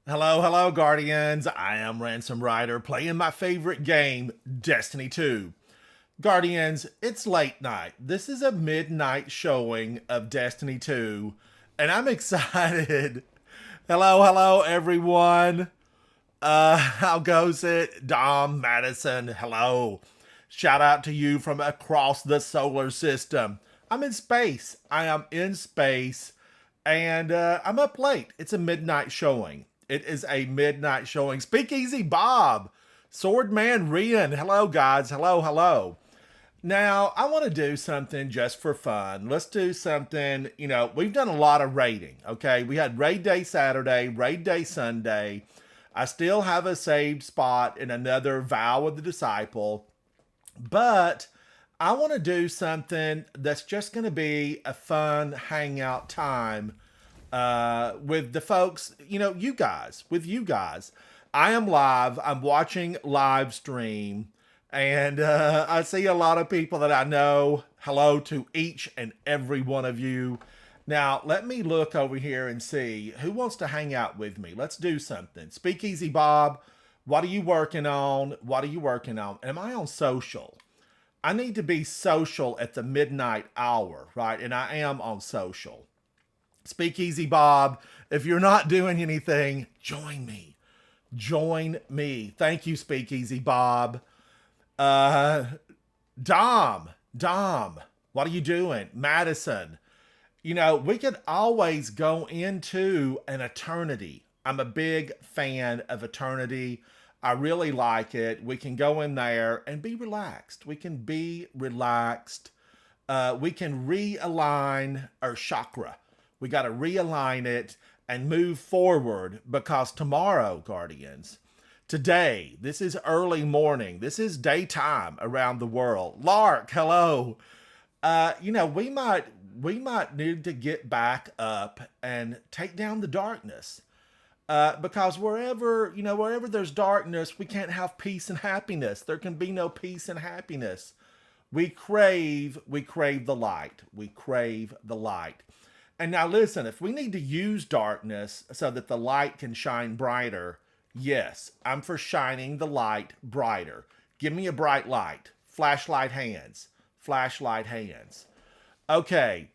Hello, hello, Guardians. I am Ransom Rider playing my favorite game, Destiny 2. Guardians, it's late night. This is a midnight showing of Destiny 2, and I'm excited. Hello, hello, everyone. How goes it? Dom Madison, hello. Shout out to you from across the solar system. I'm in space. I am in space, and I'm up late. It's a midnight showing. It is a midnight showing. Speakeasy Bob, Swordman Rian. Hello, guys. Hello, hello. Now, I want to do something just for fun. Let's do something, we've done a lot of raiding, okay? We had raid day Saturday, raid day Sunday. I still have a saved spot in another Vow of the Disciple, but I want to do something that's just going to be a fun hangout time with the folks, with you guys. I am live. I'm watching live stream, and I see a lot of people that I know. Hello to each and every one of you. Now, let me look over here and see who wants to hang out with me. Let's do something. Speakeasy Bob, what are you working on? What are you working on? Am I on social? I need to be social at the midnight hour, right? And I am on social. Speakeasy Bob, if you're not doing anything, join me. Join me. Thank you, Speakeasy Bob. Uh, Dom, what are you doing? Madison, we could always go into an eternity. I'm a big fan of eternity. I really like it. We can go in there and be relaxed. We can be relaxed. We can realign our chakra. We got to realign it and move forward because tomorrow, Guardians, today, this is early morning. This is daytime around the world. Lark, hello. We might need to get back up and take down the darkness. Because wherever there's darkness, we can't have peace and happiness. There can be no peace and happiness. We crave the light. We crave the light. And now listen, if we need to use darkness so that the light can shine brighter, yes, I'm for shining the light brighter. Give me a bright light. Flashlight hands. Flashlight hands. Okay,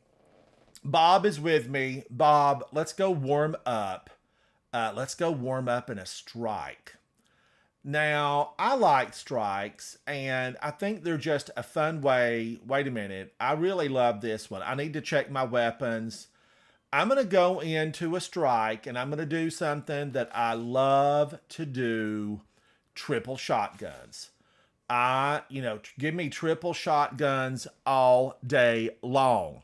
Bob is with me. Bob, let's go warm up. Let's go warm up in a strike. Now, I like strikes, and I think they're just a fun way. Wait a minute. I really love this one. I need to check my weapons. I'm going to go into a strike, and I'm going to do something that I love to do, triple shotguns. Give me triple shotguns all day long.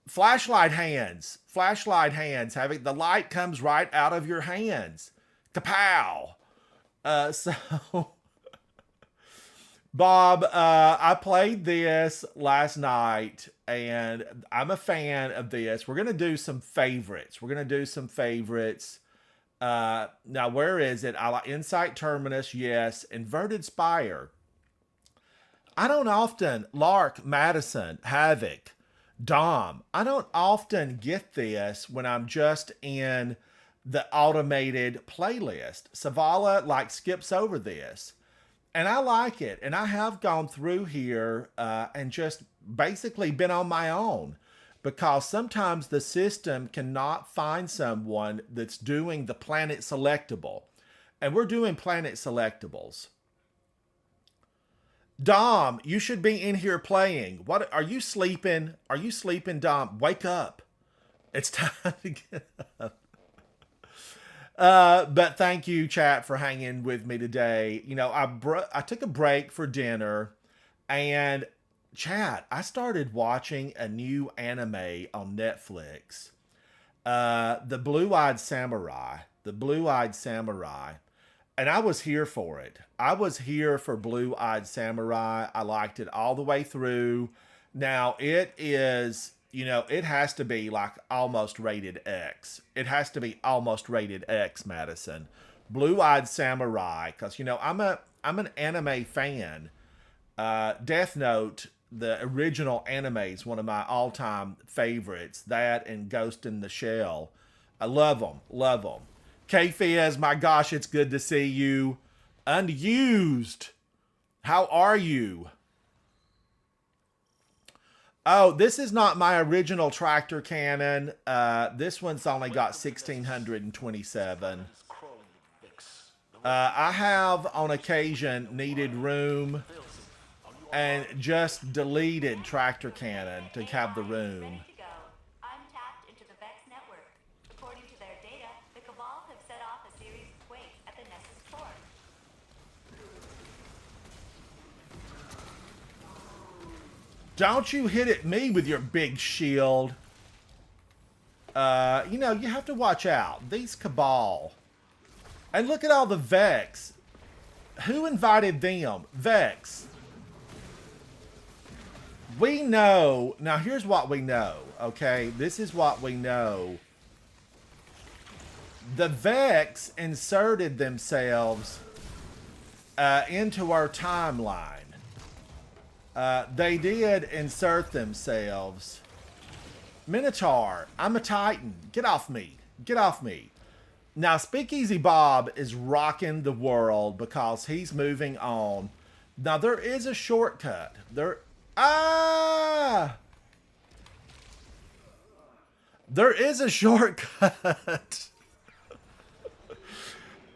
Flashlight hands, having the light comes right out of your hands. Kapow! So, Bob, I played this last night, and I'm a fan of this. We're gonna do some favorites. Now, where is it? I like Insight Terminus, yes. Inverted Spire. I don't often Lark, Madison, Havoc, Dom. I don't often get this when I'm just in the automated playlist. Savala skips over this. And I like it. And I have gone through here and just basically been on my own because sometimes the system cannot find someone that's doing the planet selectable. And we're doing planet selectables. Dom, you should be in here playing. What are you sleeping? Are you sleeping, Dom? Wake up. It's time to get up. But thank you, chat, for hanging with me today. I took a break for dinner, and chat, I started watching a new anime on Netflix. The Blue-Eyed Samurai. The Blue-Eyed Samurai. And I was here for it. I was here for Blue-Eyed Samurai. I liked it all the way through. Now, it is, it has to be almost rated X. It has to be almost rated X, Madison. Blue-Eyed Samurai, because, I'm an anime fan. Death Note, the original anime, is one of my all-time favorites. That and Ghost in the Shell. I love them. Love them. K-Fizz, my gosh, it's good to see you. Unused. How are you? Oh, this is not my original tractor cannon. This one's only got 1,627. I have, on occasion, needed room and just deleted tractor cannon to have the room. I'm tapped into the Vex network. According to their data, the Cabal have set off a series of quakes at the Nessus core. Don't you hit at me with your big shield. You know, you have to watch out. These Cabal. And look at all the Vex. Who invited them? Vex. We know. Now, here's what we know, okay? This is what we know. The Vex inserted themselves into our timeline. They did insert themselves. Minotaur, I'm a Titan. Get off me. Get off me. Now, Speakeasy Bob is rocking the world because he's moving on. Now, there is a shortcut. There is a shortcut.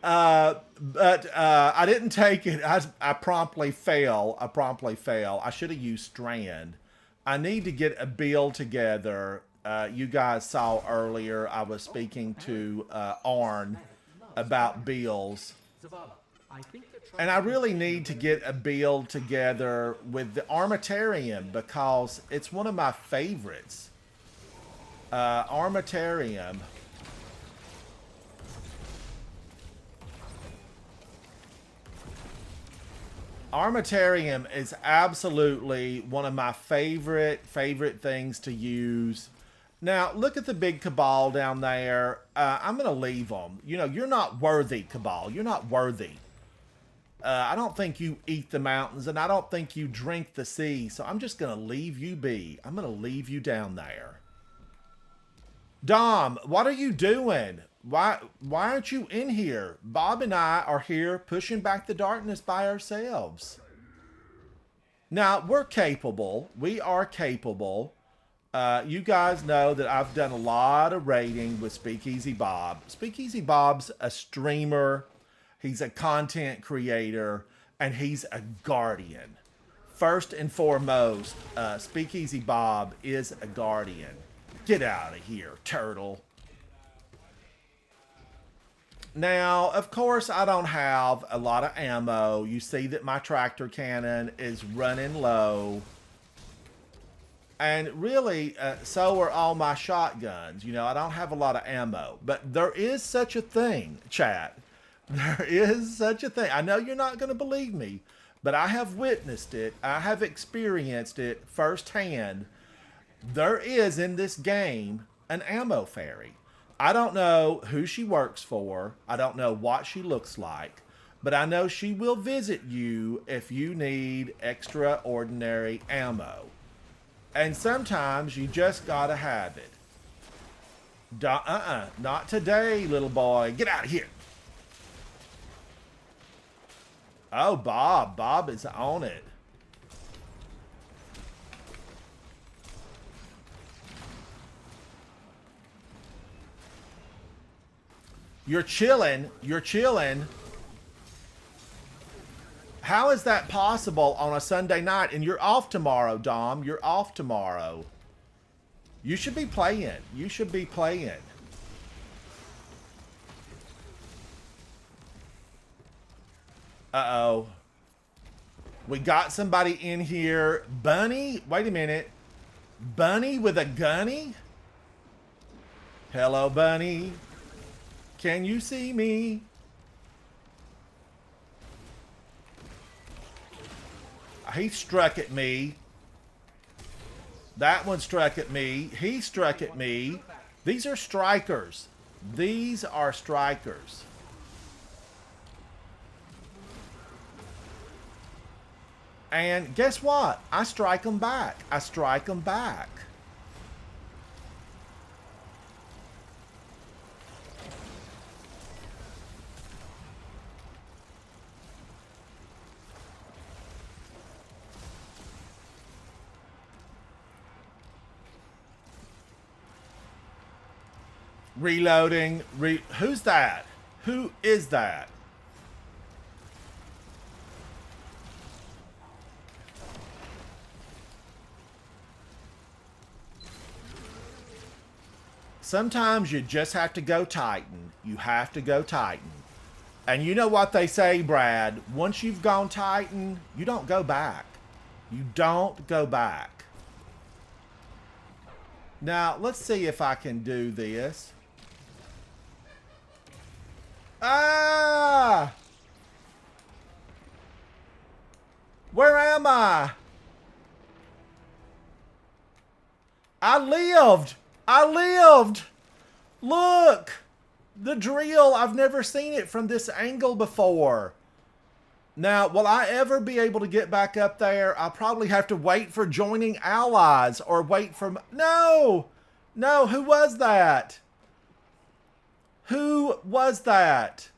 But I didn't take it. I promptly fail. I should have used Strand. I need to get a build together. You guys saw earlier I was speaking to Arn about builds. And I really need to get a build together with the Armitarium because it's one of my favorites. Armitarium. Armitarium is absolutely one of my favorite things to use. Now, look at the big Cabal down there. I'm going to leave them. You know, you're not worthy, Cabal. You're not worthy. I don't think you eat the mountains, and I don't think you drink the sea, so I'm just going to leave you be. I'm going to leave you down there. Dom, what are you doing? Why aren't you in here? Bob and I are here pushing back the darkness by ourselves. Now, we're capable. We are capable. You guys know that I've done a lot of raiding with Speakeasy Bob. Speakeasy Bob's a streamer. He's a content creator. And he's a guardian. First and foremost, Speakeasy Bob is a guardian. Get out of here, turtle. Now, of course, I don't have a lot of ammo. You see that my tractor cannon is running low. And really, so are all my shotguns. You know, I don't have a lot of ammo. But there is such a thing, chat. There is such a thing. I know you're not going to believe me, but I have witnessed it. I have experienced it firsthand. There is, in this game, an ammo fairy. I don't know who she works for. I don't know what she looks like. But I know she will visit you if you need extraordinary ammo. And sometimes you just gotta have it. Not today, little boy. Get out of here. Oh, Bob. Bob is on it. You're chilling. You're chilling. How is that possible on a Sunday night? And you're off tomorrow, Dom. You're off tomorrow. You should be playing. You should be playing. Uh-oh. We got somebody in here. Bunny? Wait a minute. Bunny with a gunny? Hello, Bunny. Can you see me? He struck at me. That one struck at me. He struck at me. These are strikers. These are strikers. And guess what? I strike them back. I strike them back. Reloading. Who's that? Who is that? Sometimes you just have to go Titan. You have to go Titan. And you know what they say, Brad? Once you've gone Titan, you don't go back. You don't go back. Now, let's see if I can do this. Ah! Where am I? I lived! I lived! Look! The drill! I've never seen it from this angle before. Now, will I ever be able to get back up there? I'll probably have to wait for joining allies or wait for... No! No, who was that? Who was that?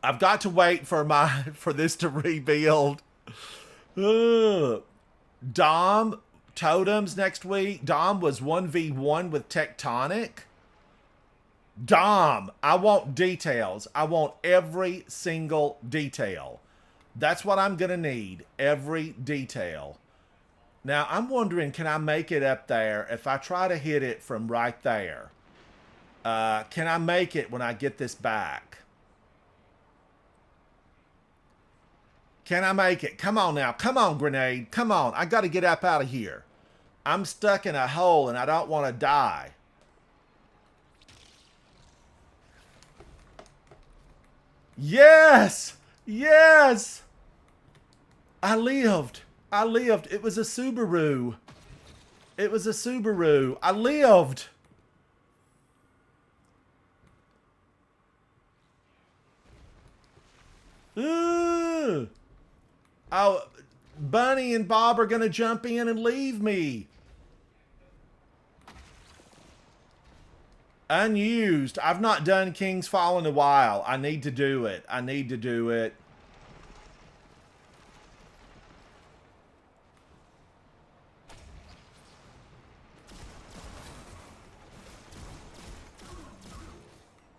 I've got to wait for this to rebuild. Ugh. Dom totems next week. Dom was 1v1 with Tectonic. Dom, I want details. I want every single detail. That's what I'm gonna need. Every detail. Now, I'm wondering, can I make it up there if I try to hit it from right there? Can I make it when I get this back? Can I make it? Come on now. Come on, grenade. Come on. I got to get up out of here. I'm stuck in a hole and I don't want to die. Yes! Yes! I lived. I lived. It was a Subaru. It was a Subaru. I lived. Ooh. Oh, Bunny and Bob are going to jump in and leave me. Unused. I've not done King's Fall in a while. I need to do it. I need to do it.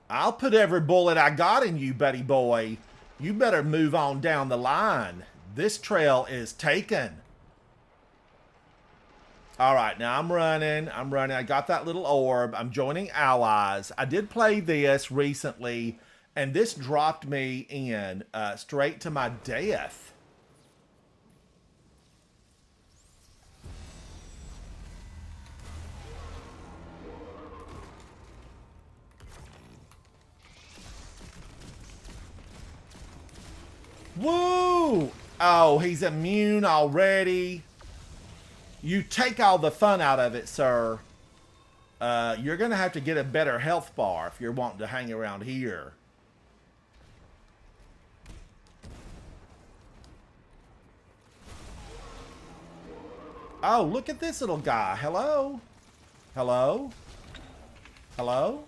I'll put every bullet I got in you, buddy boy. You better move on down the line. This trail is taken. All right, now I'm running. I got that little orb. I'm joining allies. I did play this recently, and this dropped me in straight to my death. Woo! Oh, he's immune already. You take all the fun out of it, sir. You're going to have to get a better health bar if you're wanting to hang around here. Oh, look at this little guy. Hello? Hello? Hello?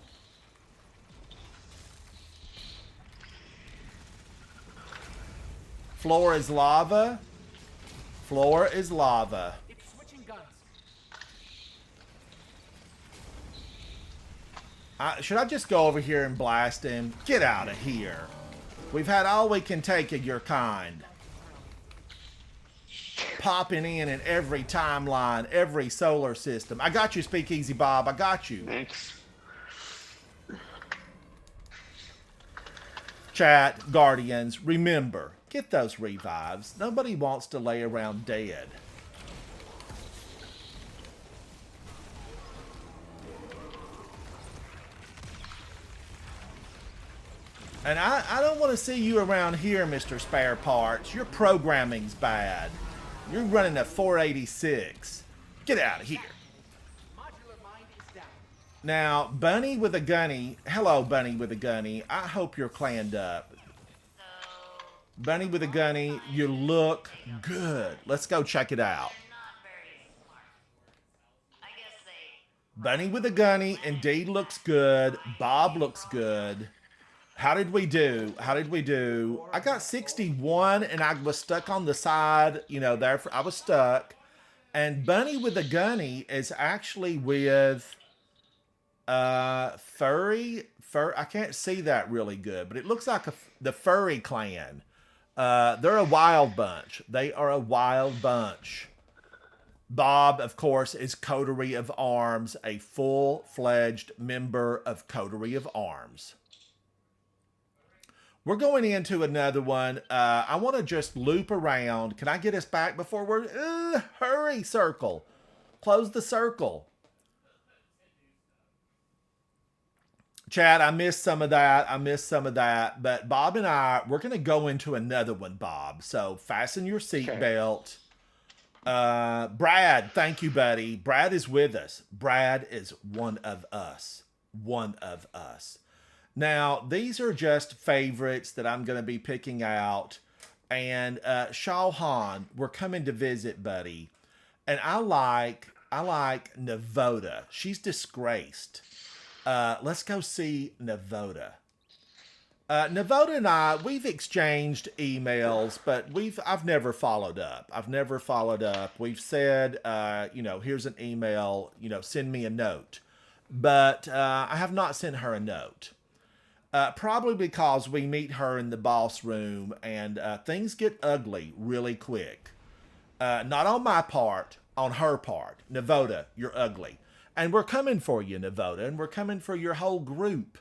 Floor is lava. Floor is lava. It's switching guns. Should I just go over here and blast him? Get out of here. We've had all we can take of your kind. Popping in every timeline, every solar system. I got you, Speakeasy Bob. I got you. Thanks. Chat, Guardians, remember, get those revives. Nobody wants to lay around dead. And I don't want to see you around here, Mr. Spare Parts. Your programming's bad. You're running a 486. Get out of here. Modular mine is down. Now, Bunny with a Gunny. Hello, Bunny with a Gunny. I hope you're claned up. Bunny with a Gunny, you look good. Let's go check it out. Not very smart. I guess they... Bunny with a Gunny indeed looks good. Bob looks good. How did we do? How did we do? I got 61 and I was stuck on the side, you know, there. I was stuck. And Bunny with the Gunny is actually with I can't see that really good, but it looks like the Furry clan. They're a wild bunch. They are a wild bunch. Bob, of course, is Coterie of Arms, a full-fledged member of Coterie of Arms. We're going into another one. I want to just loop around. Can I get us back before we're... hurry, circle. Close the circle. Chad, I missed some of that. But Bob and we're going to go into another one, Bob. So fasten your seatbelt. Brad, thank you, buddy. Brad is with us. Brad is one of us. One of us. Now, these are just favorites that I'm going to be picking out. And Shawhan, we're coming to visit, buddy. And I like Navoda. She's disgraced. Let's go see Navoda. Navoda and I, we've exchanged emails, but I've never followed up. We've said, here's an email, send me a note. But I have not sent her a note. Probably because we meet her in the boss room and things get ugly really quick. Not on my part, on her part. Navoda, you're ugly. And we're coming for you, Navoda, and we're coming for your whole group.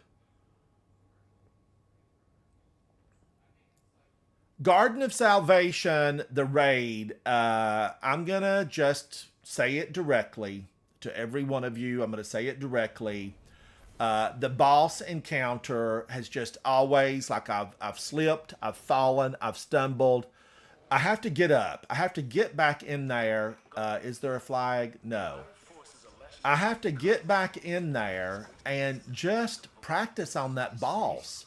Garden of Salvation, the raid. I'm going to just say it directly to every one of you. I'm going to say it directly. The boss encounter has just always, like I've slipped, I've fallen, I've stumbled. I have to get up. I have to get back in there. Is there a flag? No. I have to get back in there and just practice on that boss.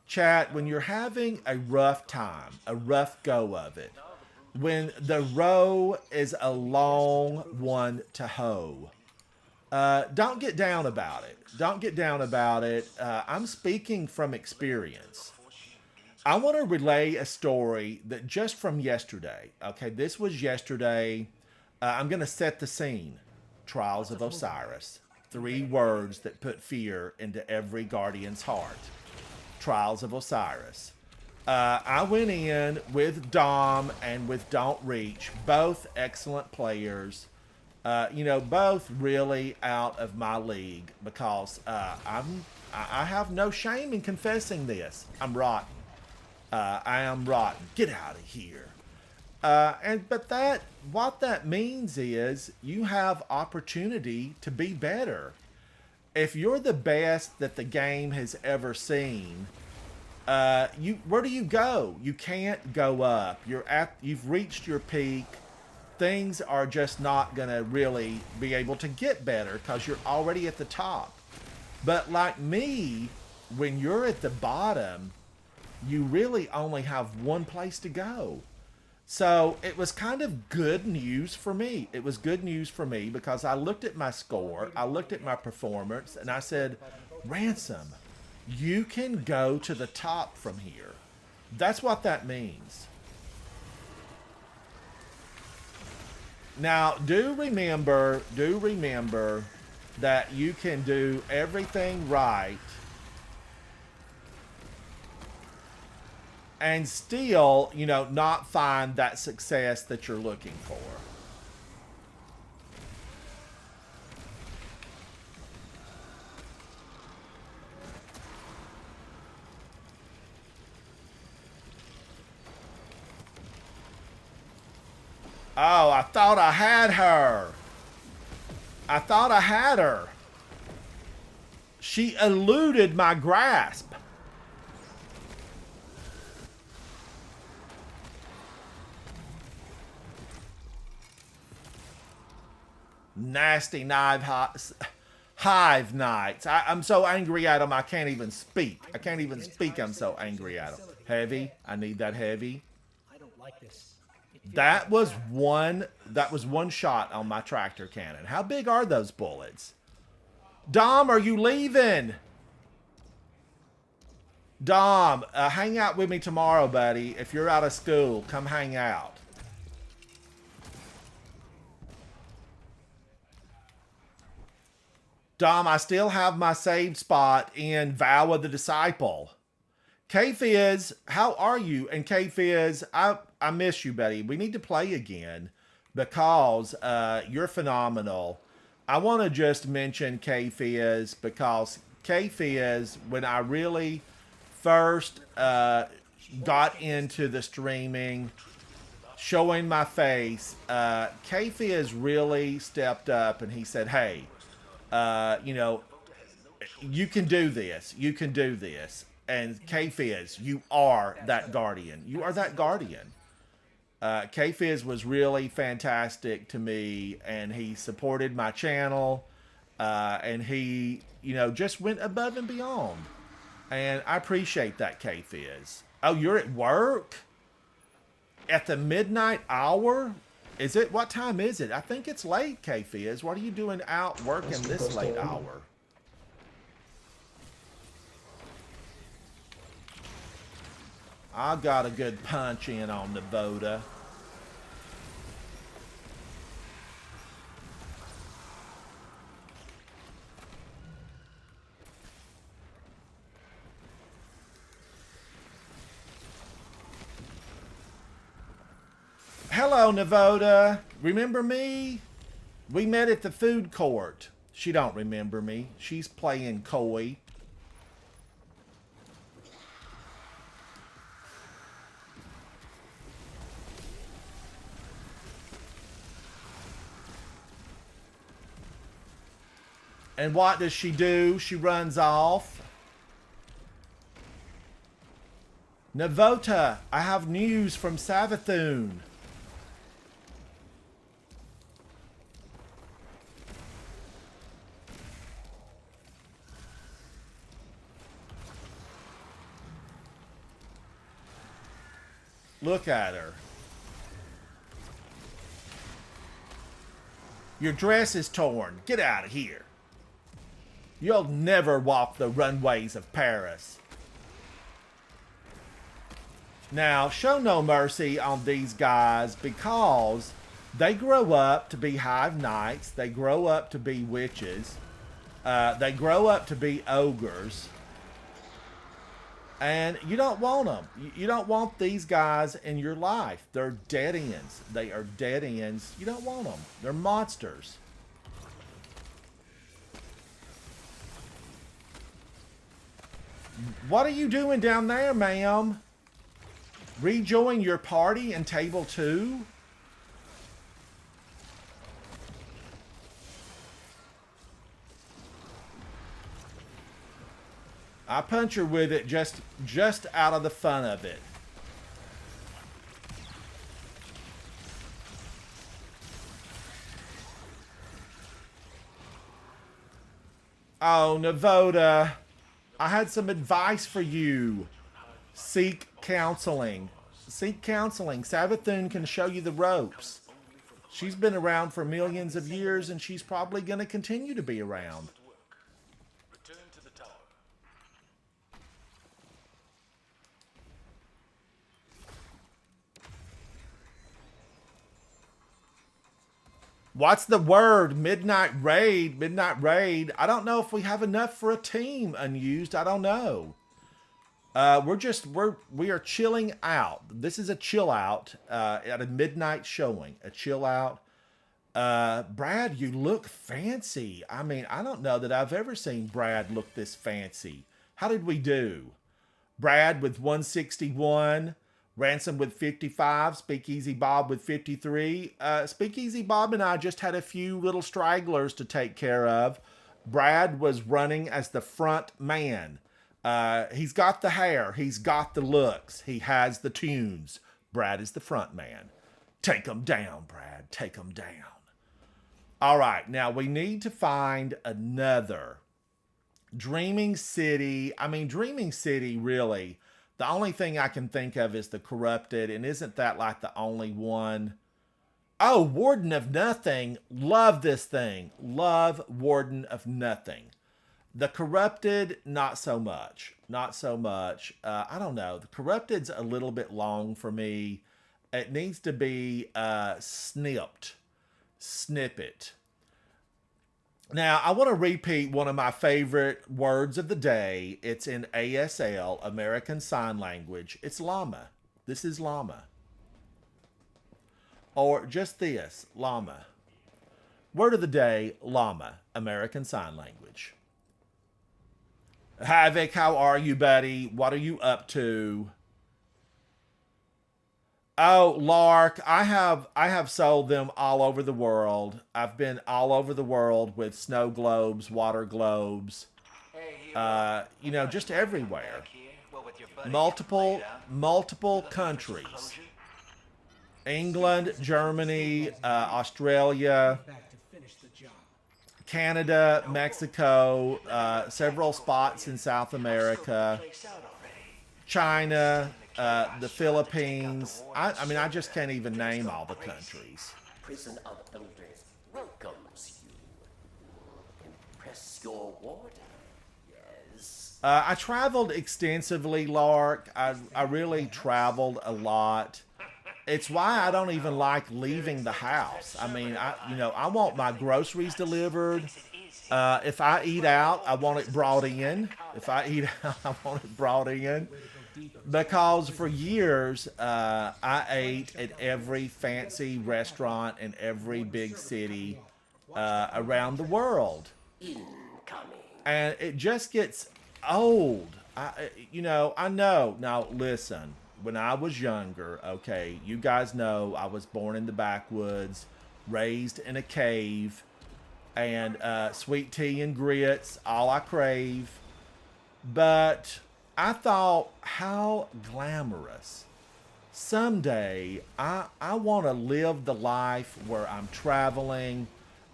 Chat, when you're having a rough time, a rough go of it, when the row is a long one to hoe, don't get down about it. Don't get down about it. I'm speaking from experience. I want to relay a story that just from yesterday. Okay, this was yesterday. I'm going to set the scene. Trials of Osiris. 3 words that put fear into every guardian's heart. Trials of Osiris. I went in with Dom and with Don't Reach, both excellent players. Both really out of my league because I have no shame in confessing this. I'm rotten. I am rotten. Get out of here. But what that means is you have opportunity to be better. If you're the best that the game has ever seen, where do you go? You can't go up. You've reached your peak. Things are just not going to really be able to get better because you're already at the top. But like me, when you're at the bottom, you really only have one place to go. So it was kind of good news for me. It was good news for me because I looked at my score, I looked at my performance, and I said, Ransom, you can go to the top from here. That's what that means. Now, do remember that you can do everything right and still, not find that success that you're looking for. Oh, I thought I had her. She eluded my grasp. Nasty hive knights. I'm so angry at them I can't even speak. I'm so angry at them. Heavy. I need that heavy. I don't like this. That was one shot on my tractor cannon. How big are those bullets? Dom, are you leaving? Dom, hang out with me tomorrow, buddy. If you're out of school, come hang out. Dom, I still have my saved spot in Vow of the Disciple. K-Fizz, how are you? And K-Fizz, I miss you, buddy. We need to play again because you're phenomenal. I want to just mention K-Fizz because K-Fizz, when I really first got into the streaming, showing my face, K-Fizz really stepped up and he said, hey, you can do this. You can do this. And K-Fizz, you are that guardian. You are that guardian. K-Fizz was really fantastic to me, and he supported my channel, and he, just went above and beyond. And I appreciate that, K-Fizz. Oh, you're at work? At the midnight hour? What time is it? I think it's late, K-Fizz. What are you doing out working this late hour? I got a good punch in on the Voda. Hello, Navoda. Remember me? We met at the food court. She don't remember me. She's playing coy. And what does she do? She runs off. Navota, I have news from Savathun. Look at her. Your dress is torn. Get out of here. You'll never walk the runways of Paris. Now, show no mercy on these guys because they grow up to be Hive Knights. They grow up to be witches. They grow up to be ogres. And you don't want them. You don't want these guys in your life. They're dead ends. They are dead ends. You don't want them. They're monsters. What are you doing down there, ma'am? Rejoin your party in table 2? I punch her with it just out of the fun of it. Oh, Navoda, I had some advice for you. Seek counseling. Seek counseling. Savathun can show you the ropes. She's been around for millions of years, and she's probably going to continue to be around. Return to the tower. What's the word? Midnight Raid. Midnight Raid. I don't know if we have enough for a team unused. I don't know. We are chilling out. This is a chill out at a midnight showing. A chill out. Brad, you look fancy. I mean, I don't know that I've ever seen Brad look this fancy. How did we do? Brad with 161. Ransom with 55, Speakeasy Bob with 53. Speakeasy Bob and I just had a few little stragglers to take care of. Brad was running as the front man. He's got the hair. He's got the looks. He has the tunes. Brad is the front man. Take him down, Brad. Take him down. All right, now we need to find another. Dreaming City. I mean, Dreaming City, really... The only thing I can think of is the Corrupted, and isn't that like the only one? Oh, Warden of Nothing. Love this thing. Love Warden of Nothing. The Corrupted, not so much. Not so much. I don't know. The Corrupted's a little bit long for me. It needs to be snipped. Snippet. Now, I want to repeat one of my favorite words of the day. It's in ASL, American Sign Language. It's llama. This is llama. Or just this, llama. Word of the day, llama, American Sign Language. Havoc, how are you, buddy? What are you up to? Oh, Lark, I have sold them all over the world. I've been all over the world with snow globes, water globes, just everywhere. Multiple countries. England, Germany, Australia, Back to finish the job. Canada, Mexico, several spots in South America, China, the Philippines. I mean, I just can't even name all the countries. Prison of Elders welcomes you. Impress your warden. Yes. I traveled extensively, Lark. I really traveled a lot. It's why I don't even like leaving the house. I mean, I want my groceries delivered. If I eat out, I want it brought in. If I eat out, I want it brought in. Because for years, I ate at every fancy restaurant in every big city around the world. Incoming. And it just gets old. I know. Now, listen. When I was younger, okay, you guys know I was born in the backwoods, raised in a cave, and sweet tea and grits, all I crave. But I thought, how glamorous. Someday, I want to live the life where I'm traveling,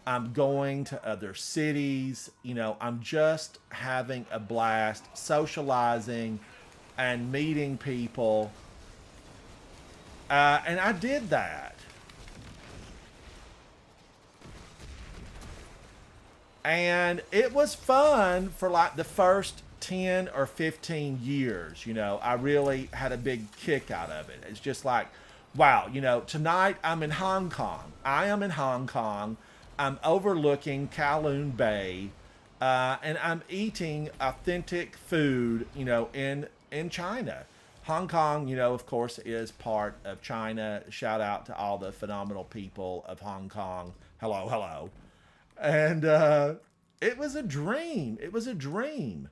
I'm going to other cities, I'm just having a blast, socializing, and meeting people. And I did that. And it was fun for like the first 10 or 15 years. I really had a big kick out of it. It's just like, wow, tonight I'm in Hong Kong. I am in Hong Kong. I'm overlooking Kowloon Bay. And I'm eating authentic food, in China. Hong Kong, of course, is part of China. Shout out to all the phenomenal people of Hong Kong. Hello, hello. And it was a dream. It was a dream.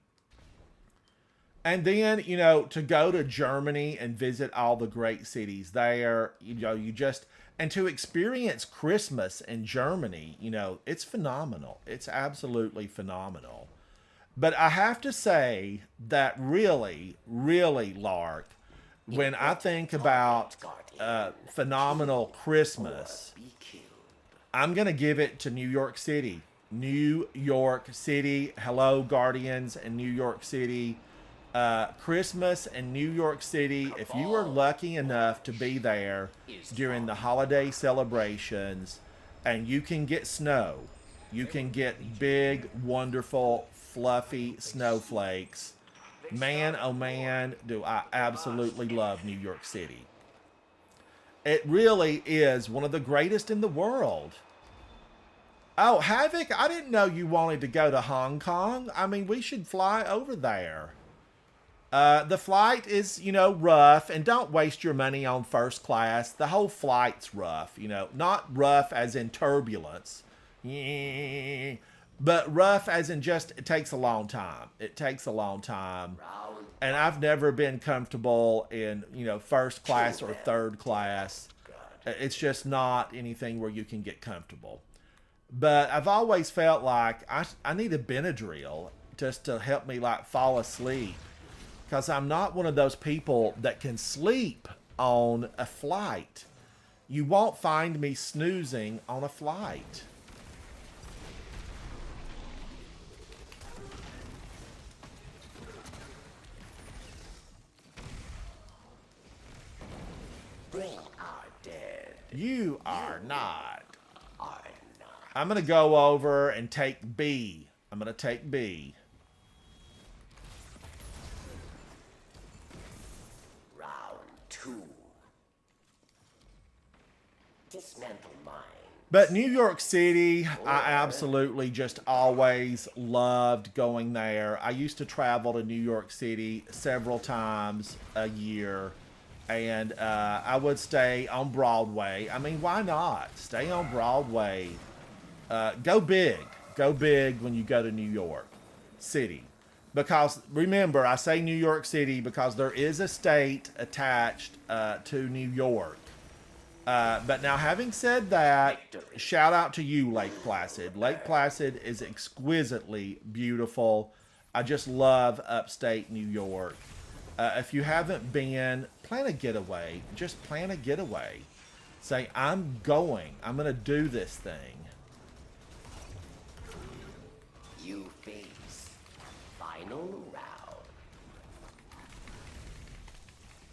And then, to go to Germany and visit all the great cities there, and to experience Christmas in Germany, it's phenomenal. It's absolutely phenomenal. But I have to say that really, really, Lark, when I think about phenomenal Christmas, I'm going to give it to New York City. New York City. Hello, Guardians in New York City. Christmas in New York City, if you are lucky enough to be there during the holiday celebrations and you can get snow, you can get big, wonderful, fluffy snowflakes. Man, oh man, do I absolutely love New York City. It really is one of the greatest in the world. Oh, Havoc, I didn't know you wanted to go to Hong Kong. I mean, we should fly over there. The flight is, rough, and don't waste your money on first class. The whole flight's rough, not rough as in turbulence, but rough as in just, it takes a long time. It takes a long time. And I've never been comfortable in, first class or third class. It's just not anything where you can get comfortable. But I've always felt like I need a Benadryl just to help me like fall asleep. Because I'm not one of those people that can sleep on a flight. You won't find me snoozing on a flight. They are dead. You are not. I'm not. I'm going to go over and take B. I'm going to take B. Round 2. Dismantle mine. But New York City, I absolutely just always loved going there. I used to travel to New York City several times a year, and I would stay on Broadway. I mean, why not? Stay on Broadway. Go big. Go big when you go to New York City. Because remember, I say New York City because there is a state attached to New York. But now, having said that, shout out to you, Lake Placid. Lake Placid is exquisitely beautiful. I just love upstate New York. If you haven't been, plan a getaway. Just plan a getaway. Say, I'm going to do this thing. You face final round.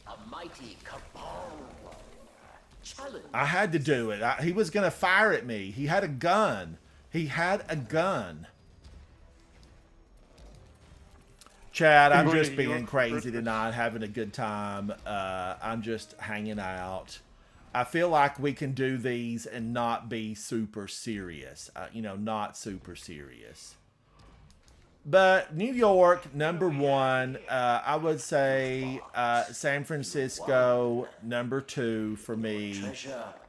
A mighty cabal warrior. Challenge. I had to do it. He was going to fire at me. He had a gun. He had a gun. Chad, I'm just being crazy tonight, having a good time. I'm just hanging out. I feel like we can do these and not be super serious. Not super serious. But New York, number one. I would say San Francisco, number two for me.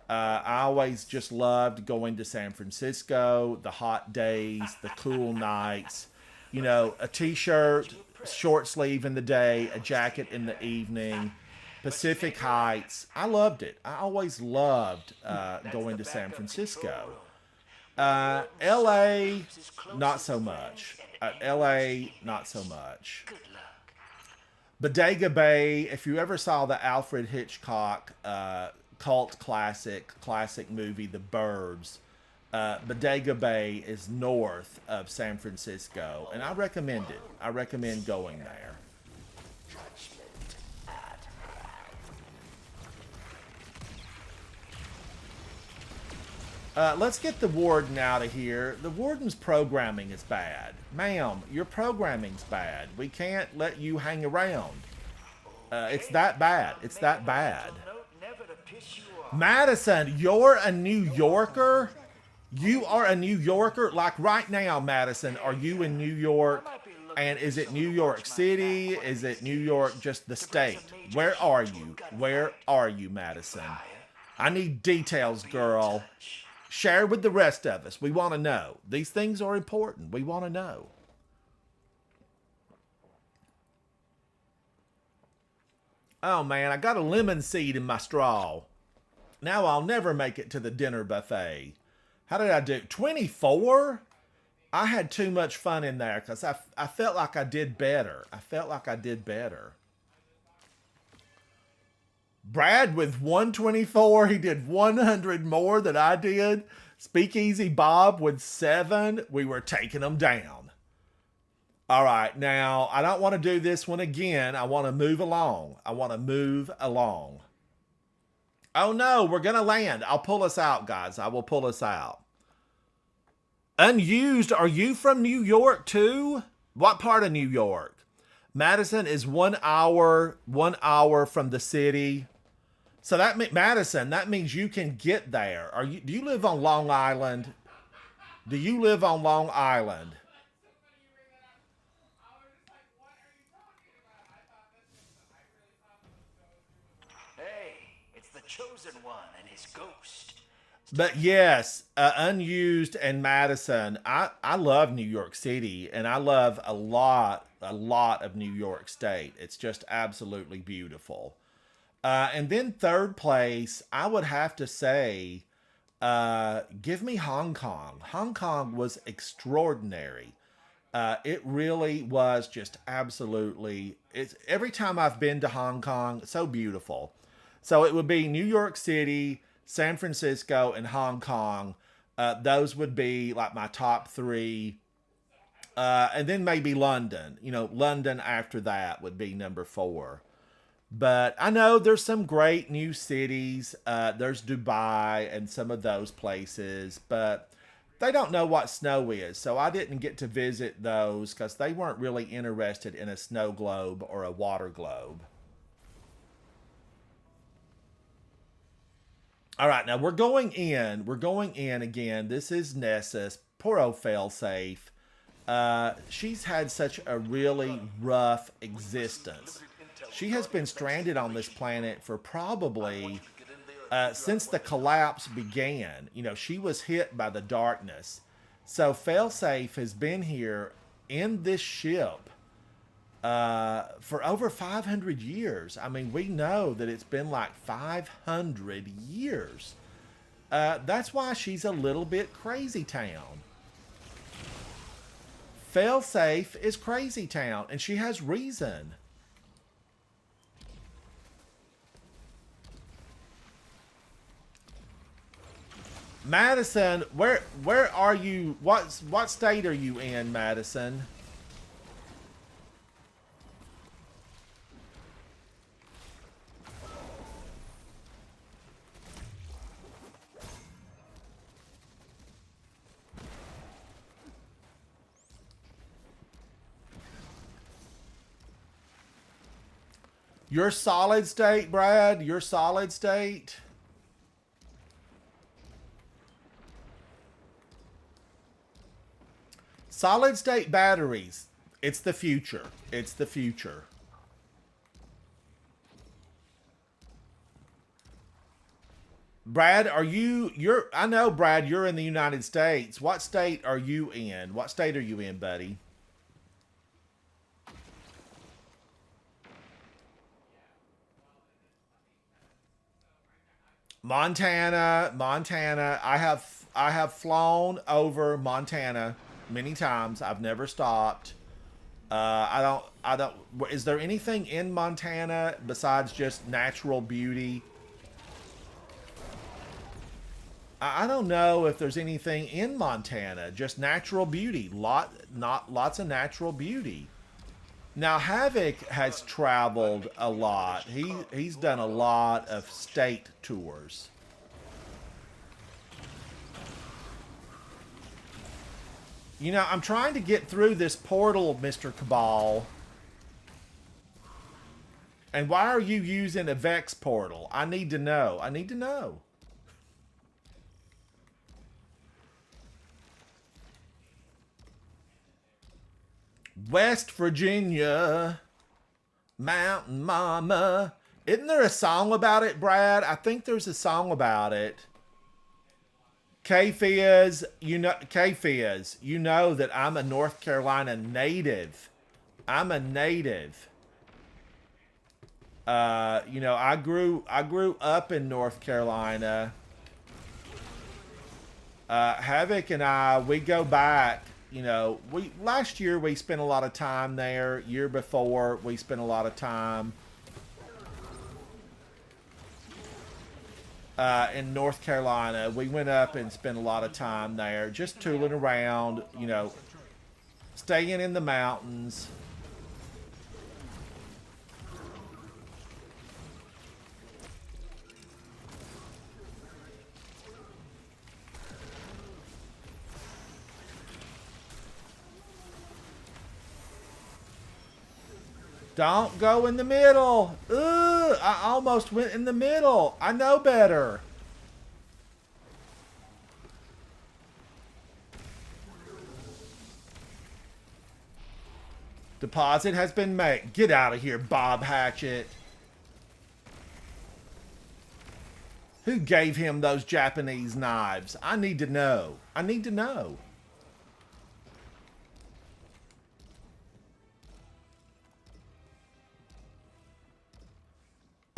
I always just loved going to San Francisco, the hot days, the cool nights. A t-shirt, short sleeve in the day, a jacket in the evening. Pacific Heights. I loved it. I always loved going to San Francisco. LA, not so much. LA, not so much. Bodega Bay, if you ever saw the Alfred Hitchcock cult classic movie, The Burbs, Bodega Bay is north of San Francisco, and I recommend it. I recommend going there. Let's get the warden out of here. The warden's programming is bad. Ma'am, your programming's bad. We can't let you hang around. It's that bad. It's that bad. Madison, you're a New Yorker? You are a New Yorker? Like right now, Madison, are you in New York? And is it New York City? Is it New York, just the state? Where are you? Where are you, Madison? I need details, girl. Share with the rest of us. We want to know. These things are important. We want to know. Oh, man, I got a lemon seed in my straw. Now I'll never make it to the dinner buffet. How did I do? 24? I had too much fun in there because I felt like I did better. I felt like I did better. Brad with 124. He did 100 more than I did. Speakeasy Bob with 7. We were taking them down. All right, now, I don't want to do this one again. I want to move along. Oh, no, we're going to land. I'll pull us out, guys. I will pull us out. Unused, are you from New York, too? What part of New York? Madison is 1 hour from the city. So Madison, that means you can get there. Do you live on Long Island? Do you live on Long Island? Hey, it's the Chosen One and his ghost. But yes, Unused and Madison. I love New York City, and I love a lot of New York State. It's just absolutely beautiful. And then third place, I would have to say, give me Hong Kong. Hong Kong was extraordinary. It really was just absolutely, every time I've been to Hong Kong, so beautiful. So it would be New York City, San Francisco, and Hong Kong. Those would be like my top 3. And then maybe London. London after that would be number 4. But I know there's some great new cities. There's Dubai and some of those places, but they don't know what snow is. So I didn't get to visit those because they weren't really interested in a snow globe or a water globe. All right, now we're going in. We're going in again. This is Nessus. Poor old failsafe. She's had such a really rough existence. She has been stranded on this planet for probably since the collapse began. You know, she was hit by the darkness. So failsafe has been here in this ship for over 500 years. I mean, we know that it's been like 500 years. That's why she's a little bit crazy town. Failsafe is crazy town, and she has reason. Madison, where are you? What state are you in, Madison? Your solid state, Brad? Your solid state? Solid state batteries. It's the future. It's the future. Brad, I know, Brad, you're in the United States. What state are you in? What state are you in, buddy? Montana. I have flown over Montana many times. I've never stopped. I don't. Is there anything in Montana besides just natural beauty? I don't know if there's anything in Montana. Just natural beauty. Lots of natural beauty. Now, Havoc has traveled a lot. He's done a lot of state tours. You know, I'm trying to get through this portal, Mr. Cabal. And why are you using a Vex portal? I need to know. I need to know. West Virginia, Mountain Mama. Isn't there a song about it, Brad? I think there's a song about it. K-Fizz, K-Fizz, you know that I'm a North Carolina native. I'm a native. You know, I grew up in North Carolina. Havoc and I, we go back. You know, last year we spent a lot of time there. Year before we spent a lot of time in North Carolina. We went up and spent a lot of time there, just tooling around. You know, staying in the mountains. Don't go in the middle. Ugh, I almost went in the middle. I know better. Deposit has been made. Get out of here, Bob Hatchet. Who gave him those Japanese knives? I need to know. I need to know.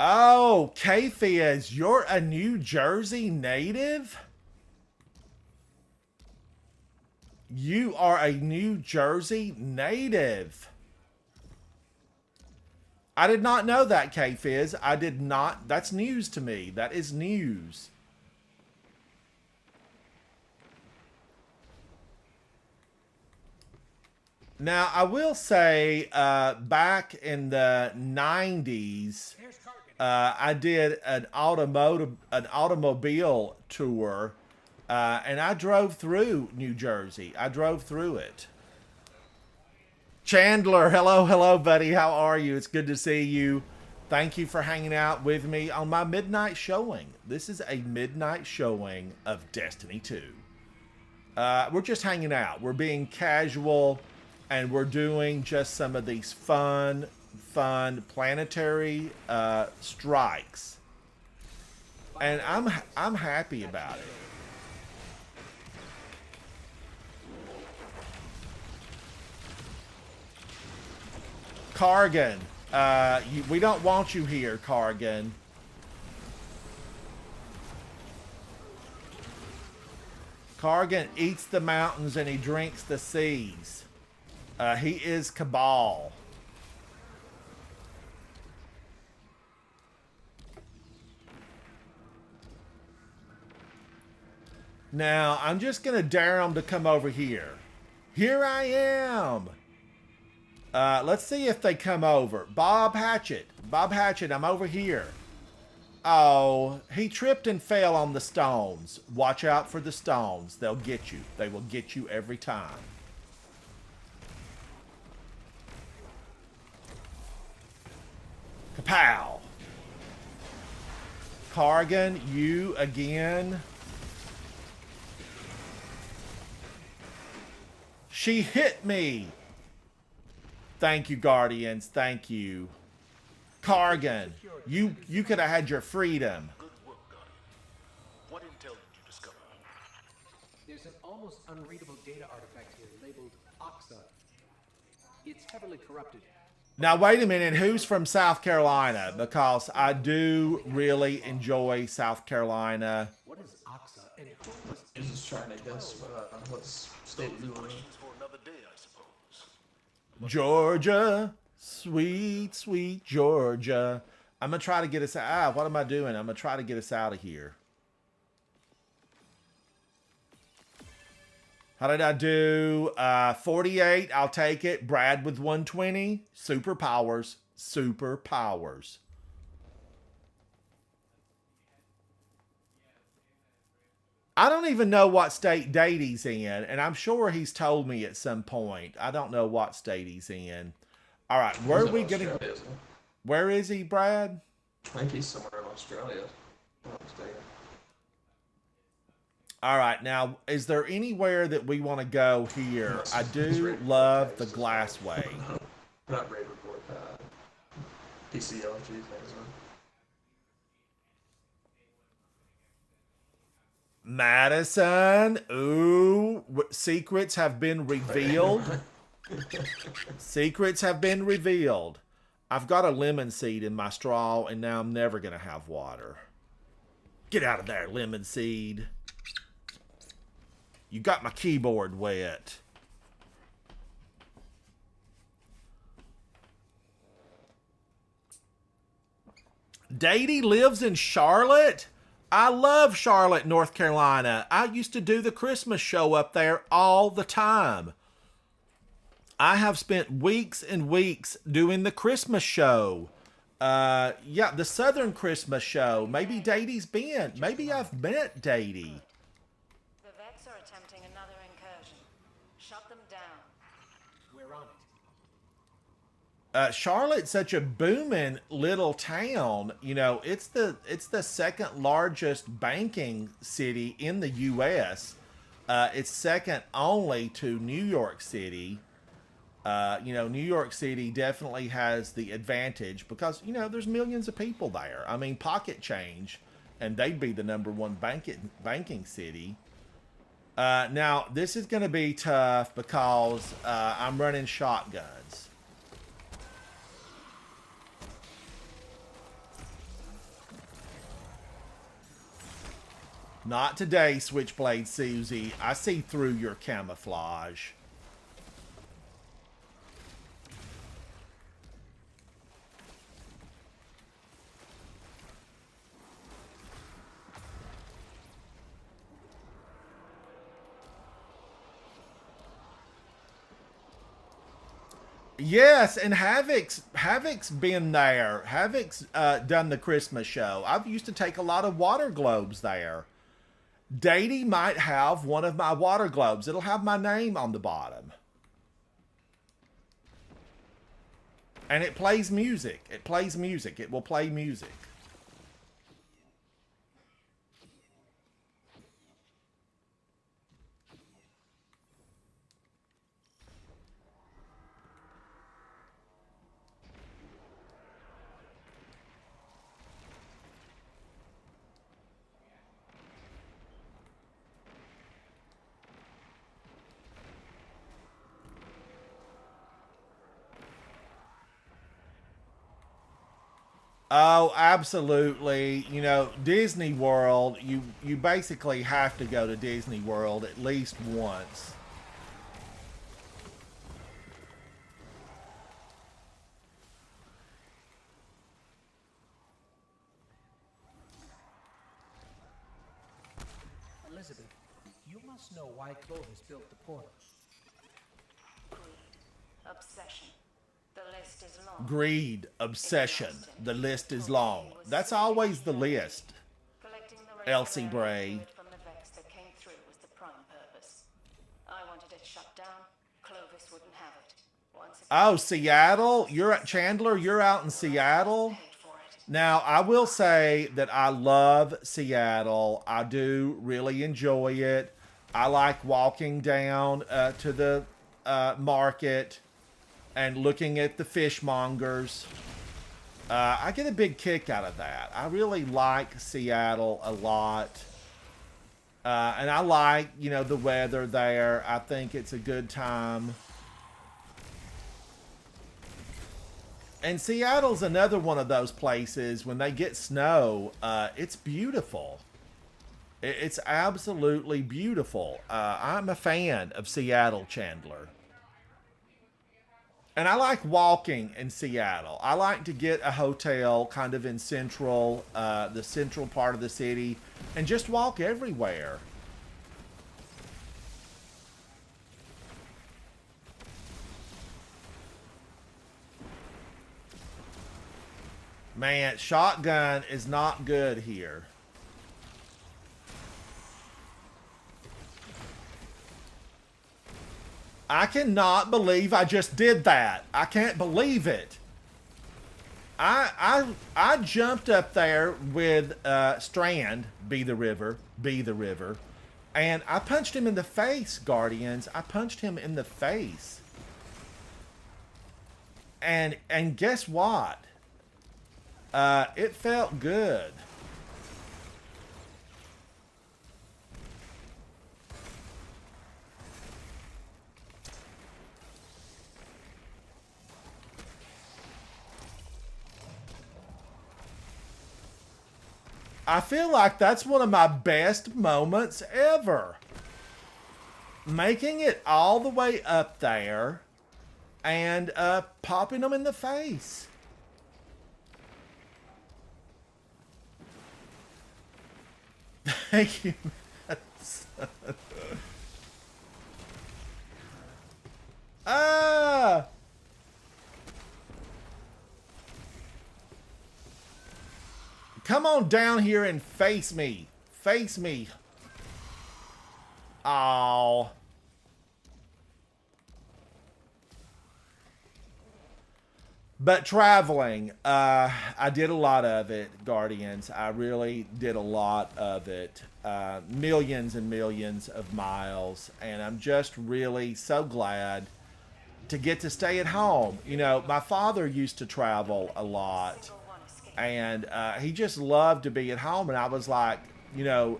Oh, K-Fizz, you're a New Jersey native? You are a New Jersey native. I did not know that, K-Fizz. I did not. That's news to me. That is news. Now, I will say, back in the 90s, I did an automobile tour, and I drove through New Jersey. I drove through it. Chandler, hello, buddy. How are you? It's good to see you. Thank you for hanging out with me on my midnight showing. This is a midnight showing of Destiny 2. We're just hanging out. We're being casual, and we're doing just some of these fun planetary strikes. And I'm happy about it. Kargan, we don't want you here, Kargan. Kargan eats the mountains and he drinks the seas. He is Cabal. Now, I'm just going to dare him to come over here. Here I am. Let's see if they come over. Bob Hatchet. Bob Hatchet, I'm over here. Oh, he tripped and fell on the stones. Watch out for the stones. They'll get you. They will get you every time. Kapow. Kargan, you again. She hit me. Thank you, Guardians. Thank you. Kargan, you could have had your freedom. Good work, Guardian. What intel did you discover? There's an almost unreadable data artifact here labeled Oxa. It's heavily corrupted. Now, wait a minute. Who's from South Carolina? Because I do really enjoy South Carolina. What is Oxa and who was He's just trying to guess what state we were in. Questions for another day, I suppose. Georgia. Sweet, sweet Georgia. I'm going to try to get us out. What am I doing? I'm going to try to get us out of here. How did I do? 48. I'll take it. Brad with 120. Superpowers. Superpowers. I don't even know what state Dady's in, and I'm sure he's told me at some point. I don't know what state he's in. All right, where are we getting? Where is he, Brad? I think he's somewhere in Australia. If I'm not mistaken. All right, now, is there anywhere that we want to go here? I do love the Glassway. Not Raid Report. PCLG things. Madison. Ooh, secrets have been revealed. Secrets have been revealed. I've got a lemon seed in my straw, and now I'm never going to have water. Get out of there, lemon seed. You got my keyboard wet. Dady lives in Charlotte? I love Charlotte, North Carolina. I used to do the Christmas show up there all the time. I have spent weeks and weeks doing the Christmas show. Yeah, the Southern Christmas show. Maybe Dady's been. Maybe I've met Dady. The Vex are attempting another incursion. Shut them down. we're on it. Charlotte's such a booming little town. You know, it's the second largest banking city in the U.S. It's second only to New York City. You know, New York City definitely has the advantage because, you know, there's millions of people there. I mean, pocket change, and they'd be the #1 banking city. Now, this is going to be tough because I'm running shotguns. Not today, Switchblade Susie. I see through your camouflage. Yes, and Havoc's been there. Havoc's done the Christmas show. I've used to take a lot of water globes there. Dady might have one of my water globes. It'll have my name on the bottom. And it plays music. It plays music. It will play music. Oh, absolutely. You know, Disney World, you basically have to go to Disney World at least once. Elizabeth, you must know why Clovis built the portal. Greed. Obsession. The list is long. Greed, obsession. The list is long. That's always the list. Collecting the Elsie radioactive Bray. fluid from the Vex that came through was the prime purpose. I wanted it shut down. Clovis wouldn't have it. Once it Oh, Seattle? You're at Chandler? You're out in Seattle? paid for it. Now, I will say that I love Seattle. I do really enjoy it. I like walking down to the market and looking at the fishmongers. I get a big kick out of that. I really like Seattle a lot. And I like, you know, the weather there. I think it's a good time. And Seattle's another one of those places, when they get snow, it's beautiful. It's absolutely beautiful. I'm a fan of Seattle, Chandler. And I like walking in Seattle. I like to get a hotel kind of in the central part of the city, and just walk everywhere. Man, shotgun is not good here. I cannot believe I just did that. I can't believe it. I jumped up there with Strand, be the river, and I punched him in the face, Guardians. I punched him in the face. And guess what? It felt good. I feel like that's one of my best moments ever. Making it all the way up there and popping them in the face. Thank you, son. Ah! Come on down here and face me. Face me. Oh. But traveling, I did a lot of it, Guardians. I really did a lot of it. Millions and millions of miles. And I'm just really so glad to get to stay at home. You know, my father used to travel a lot. And he just loved to be at home. And I was like, you know,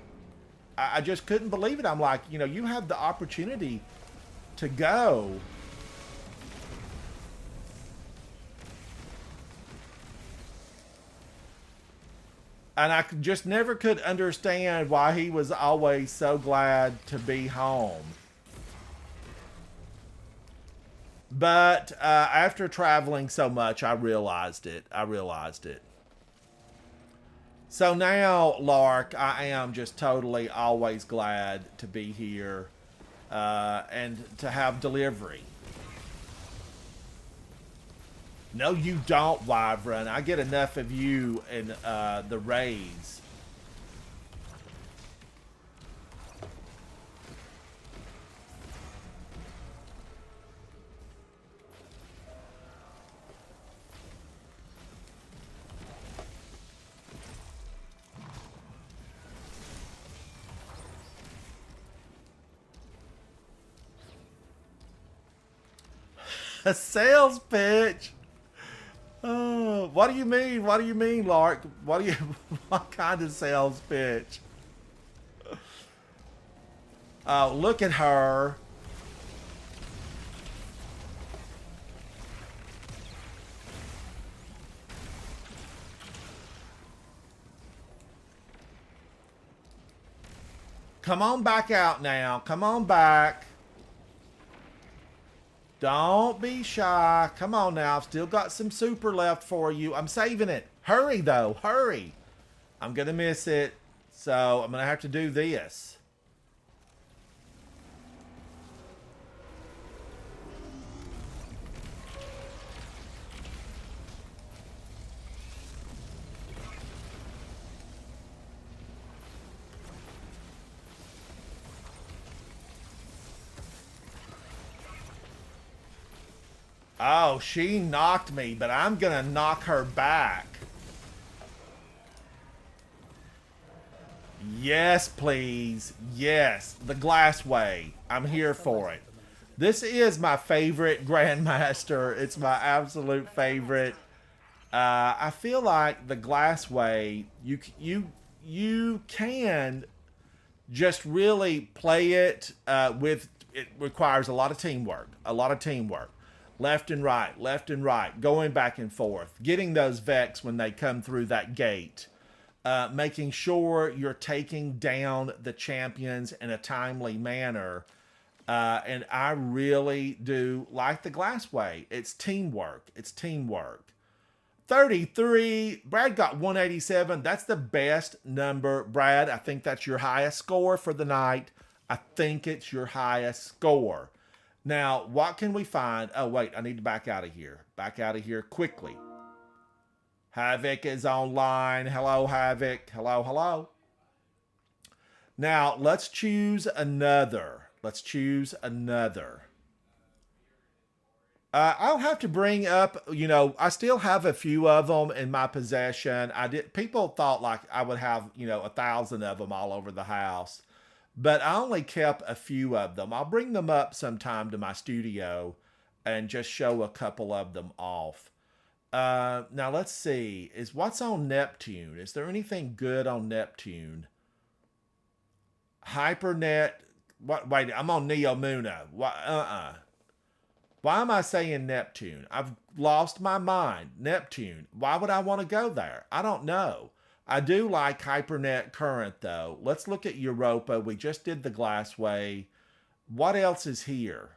I just couldn't believe it. I'm like, you know, you have the opportunity to go. And I just never could understand why he was always so glad to be home. But after traveling so much, I realized it. So now, Lark, I am just totally always glad to be here and to have delivery. No, you don't, Wyvern. I get enough of you in the raids. A sales pitch. Oh, what do you mean? What do you mean, Lark? What do you? What kind of sales pitch? Oh, look at her. Come on back out now. Come on back. Don't be shy. Come on now. I've still got some super left for you. I'm saving it. Hurry, though. Hurry. I'm going to miss it. So I'm going to have to do this. Oh, she knocked me, but I'm going to knock her back. Yes, please. Yes, the glass way. I'm here for it. This is my favorite Grandmaster. It's my absolute favorite. I feel like the glass way, you can just really play it with, it requires a lot of teamwork. A lot of teamwork. Left and right, going back and forth, getting those Vex when they come through that gate, making sure you're taking down the champions in a timely manner. And I really do like the glass way. It's teamwork. It's teamwork. 33. Brad got 187. That's the best number. Brad, I think that's your highest score for the night. I think it's your highest score. Now, what can we find? Oh, wait, I need to back out of here. Back out of here quickly. Havoc is online. Hello, Havoc. Hello, hello. Now, let's choose another. Let's choose another. I'll have to bring up, I still have a few of them in my possession. People thought like I would have, 1,000 of them all over the house. But I only kept a few of them. I'll bring them up sometime to my studio and just show a couple of them off. Now let's see. What's on Neptune? Is there anything good on Neptune? HyperNet. Wait, I'm on Neomuna. Why am I saying Neptune? I've lost my mind. Neptune. Why would I want to go there? I don't know. I do like HyperNet Current, though. Let's look at Europa. We just did the Glassway. What else is here?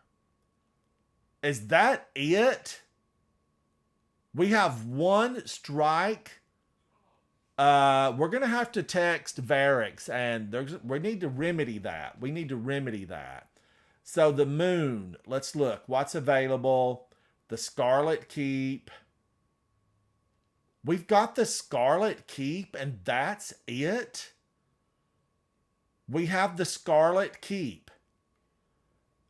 Is that it? We have one strike. We're going to have to text Varix, and we need to remedy that. We need to remedy that. So the Moon. Let's look. What's available? The Scarlet Keep. We've got the Scarlet Keep, and that's it? We have the Scarlet Keep.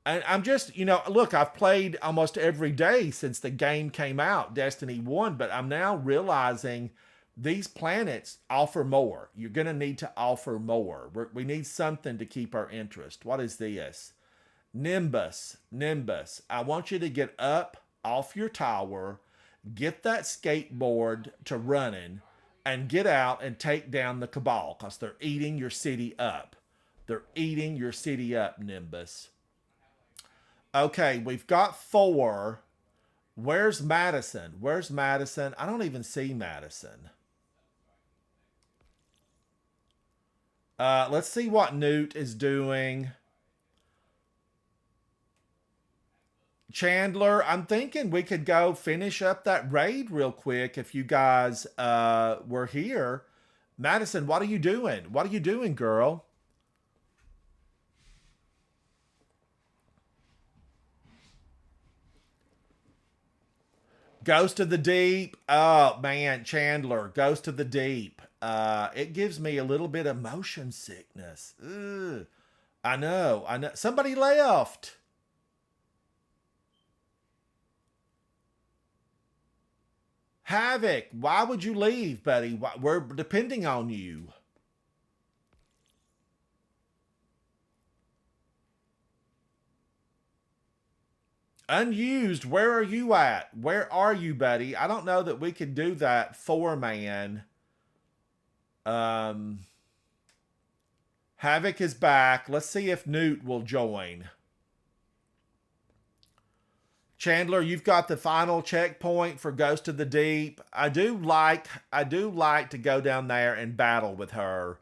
And I'm just, look, I've played almost every day since the game came out, Destiny 1, but I'm now realizing these planets offer more. You're going to need to offer more. We need something to keep our interest. What is this? Nimbus. I want you to get up off your tower, get that skateboard to running, and get out and take down the Cabal, because they're eating your city up. They're eating your city up, Nimbus. Okay, we've got 4. Where's Madison? Where's Madison? I don't even see Madison. Let's see what Newt is doing. Chandler, I'm thinking we could go finish up that raid real quick if you guys were here. Madison, what are you doing? What are you doing, girl? Ghost of the Deep. Oh, man, Chandler, Ghost of the Deep. It gives me a little bit of motion sickness. Ugh. I know. Somebody left. Havoc, why would you leave, buddy? We're depending on you. Unused, where are you at? Where are you, buddy? I don't know that we could do that 4-man. Havoc is back. Let's see if Newt will join. Chandler, you've got the final checkpoint for Ghost of the Deep. I do like to go down there and battle with her.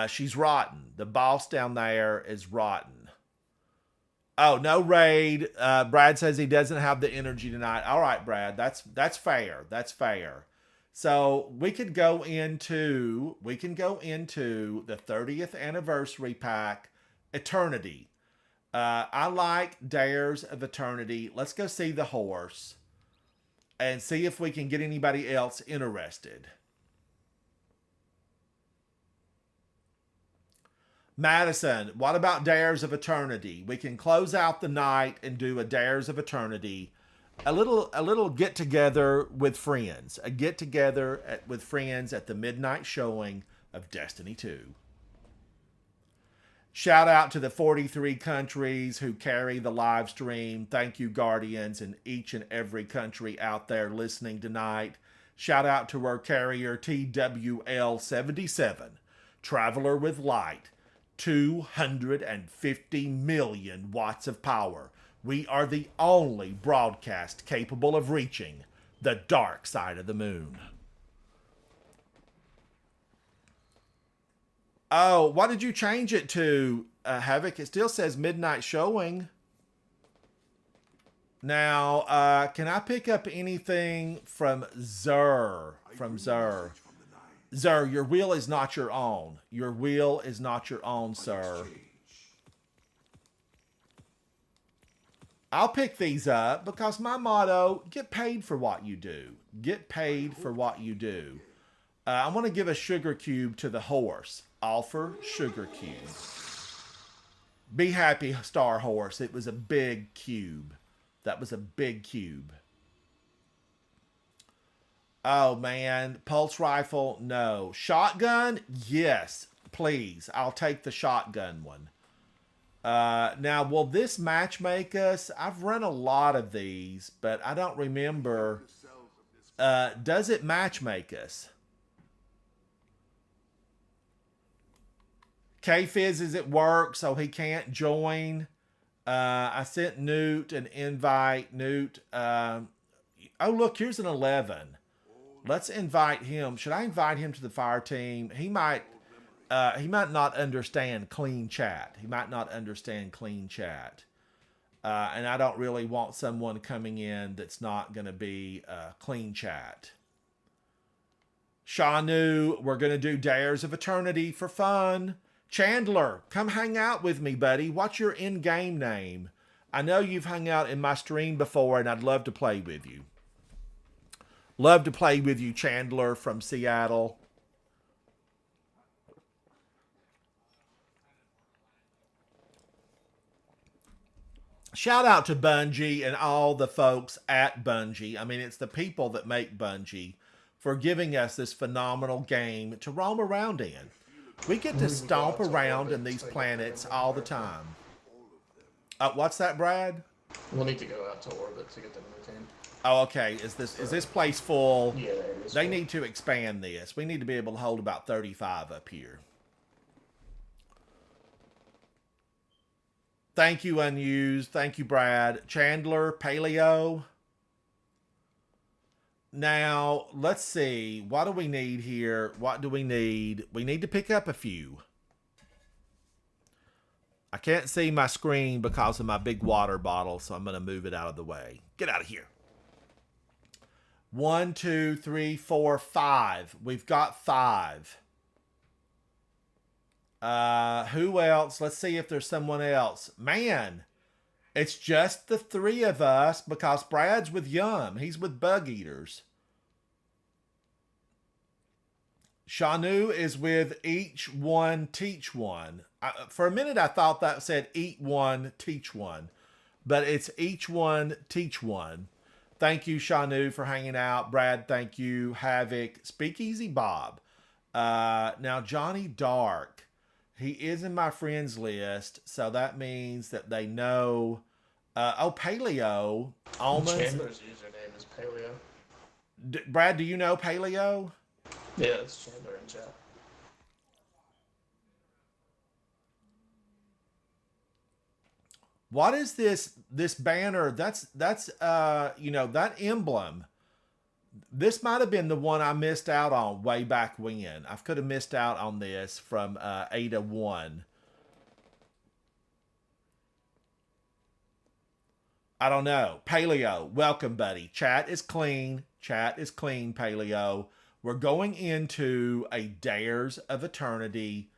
She's rotten. The boss down there is rotten. Oh, no raid. Brad says he doesn't have the energy tonight. All right, Brad. That's fair. That's fair. So we can go into the 30th anniversary pack, Eternity. I like Dares of Eternity. Let's go see the horse and see if we can get anybody else interested. Madison, what about Dares of Eternity? We can close out the night and do a Dares of Eternity. A little get together with friends. A get together with friends at the midnight showing of Destiny 2. Shout out to the 43 countries who carry the live stream. Thank you, Guardians, in each and every country out there listening tonight. Shout out to our carrier TWL77, Traveler with Light, 250 million watts of power. We are the only broadcast capable of reaching the dark side of the moon. Oh, what did you change it to, Havoc? It still says midnight showing. Now, can I pick up anything from Zer? From Zer. Zer, your wheel is not your own. Your wheel is not your own, sir. I'll pick these up because my motto, get paid for what you do. Get paid for what you do. I want to give a sugar cube to the horse. Offer sugar cube. Be happy, Star Horse. It was a big cube. That was a big cube. Oh, man. Pulse rifle? No. Shotgun? Yes. Please. I'll take the shotgun one. Now, will this match make us? I've run a lot of these, but I don't remember. Does it match make us? K-Fizz is at work, so he can't join. I sent Newt an invite. Newt, oh, look, here's an 11. Let's invite him. Should I invite him to the fire team? He might not understand clean chat. He might not understand clean chat. And I don't really want someone coming in that's not going to be clean chat. Shanu, we're going to do Dares of Eternity for fun. Chandler, come hang out with me, buddy. What's your in-game name? I know you've hung out in my stream before, and I'd love to play with you. Love to play with you, Chandler from Seattle. Shout out to Bungie and all the folks at Bungie. I mean, it's the people that make Bungie for giving us this phenomenal game to roam around in. We get to stomp around in these planets all the time. What's that, Brad? We'll need to go out to orbit to get the new team. Oh, okay. Is this place full? Yeah, there it is. They need to expand this. We need to be able to hold about 35 up here. Thank you, Unused. Thank you, Brad. Chandler, Paleo. Now, let's see. What do we need here? What do we need? We need to pick up a few. I can't see my screen because of my big water bottle, so I'm going to move it out of the way. Get out of here. 1, 2, 3, 4, 5. We've got 5. Who else? Let's see if there's someone else. Man, it's just the 3 of us because Brad's with Yum. He's with Bug Eaters. Shanu is with Each One, Teach One. For a minute, I thought that said Eat One, Teach One. But it's Each One, Teach One. Thank you, Shanu, for hanging out. Brad, thank you. Havoc. Speakeasy Bob. Now, Johnny Dark. He is in my friends list, so that means that they know Oh, Paleo. Almonds. Chandler's username is Paleo. Brad, do you know Paleo? Yeah, it's Chandler in chat. What is this banner? That's you know, that emblem. This might have been the one I missed out on way back when. I could have missed out on this from Ada 1. I don't know. Paleo, welcome, buddy. Chat is clean. Chat is clean, Paleo. We're going into a Dares of Eternity.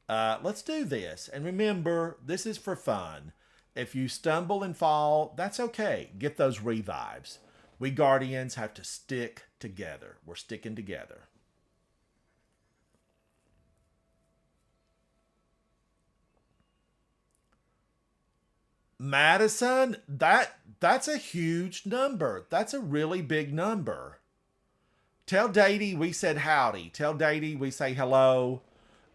Let's do this. And remember, this is for fun. If you stumble and fall, that's okay. Get those revives. We Guardians have to stick together. We're sticking together. Madison, that's a huge number. That's a really big number. Tell Dady we said howdy. Tell Dady we say hello.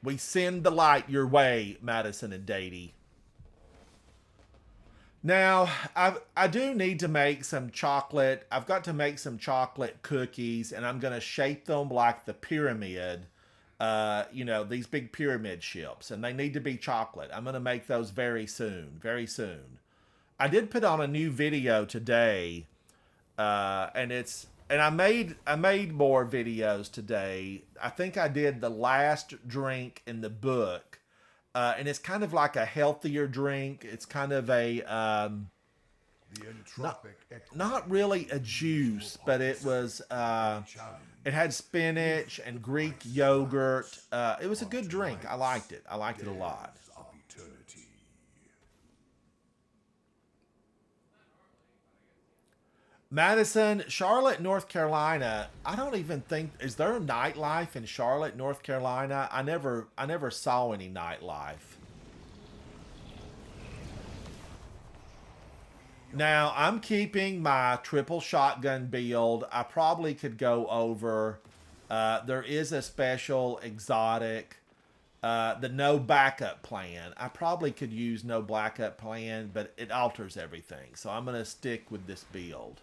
We send the light your way, Madison and Dady. Now, I do need to make some chocolate. I've got to make some chocolate cookies, and I'm going to shape them like the pyramid. You know, these big pyramid ships, and they need to be chocolate. I'm going to make those very soon, very soon. I did put on a new video today, and I made more videos today. I think I did the last drink in the book. And it's kind of like a healthier drink. It's kind of a, not really a juice, but it was, it had spinach and Greek yogurt. It was a good drink. I liked it. I liked it a lot. Madison, Charlotte, North Carolina. I don't even think, is there a nightlife in Charlotte, North Carolina? I never saw any nightlife. Now, I'm keeping my triple shotgun build. I probably could go over. There is a special exotic, the no backup plan. I probably could use no backup plan, but it alters everything. So I'm going to stick with this build.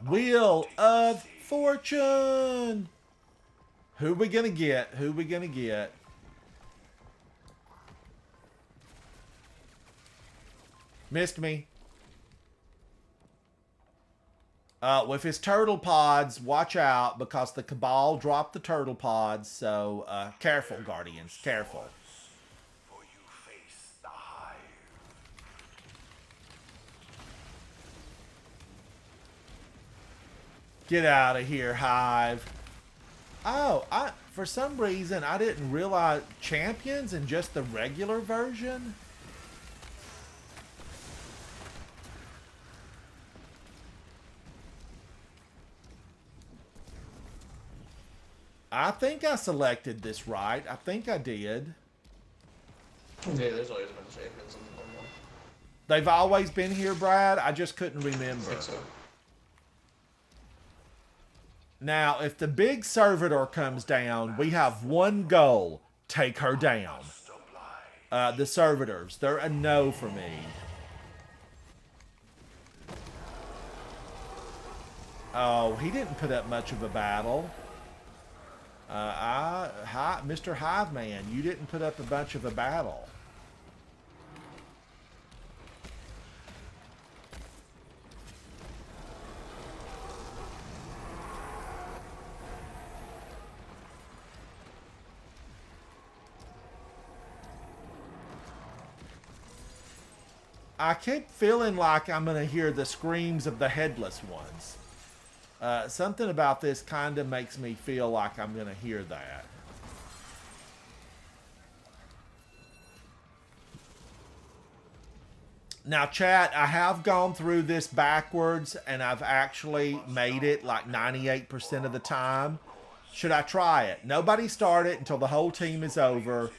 Wheel of Fortune. Who we gonna get? Who we gonna get? Missed me. With his turtle pods, watch out because the Cabal dropped the turtle pods. So careful, Guardians, careful. Get out of here, Hive. Oh, for some reason, I didn't realize champions in just the regular version. I think I selected this right. I think I did. Yeah, there's always been champions in the normal. They've always been here, Brad. I just couldn't remember. I think so. Now, if the big servitor comes down, we have one goal. Take her down. The servitors, they're a no for me. Oh, he didn't put up much of a battle. Mr. Hive Man, you didn't put up a bunch of a battle. I keep feeling like I'm going to hear the screams of the headless ones. Something about this kind of makes me feel like I'm going to hear that. Now, chat, I have gone through this backwards, and I've actually made it like 98% of the time. Should I try it? Nobody start it until the whole team is over.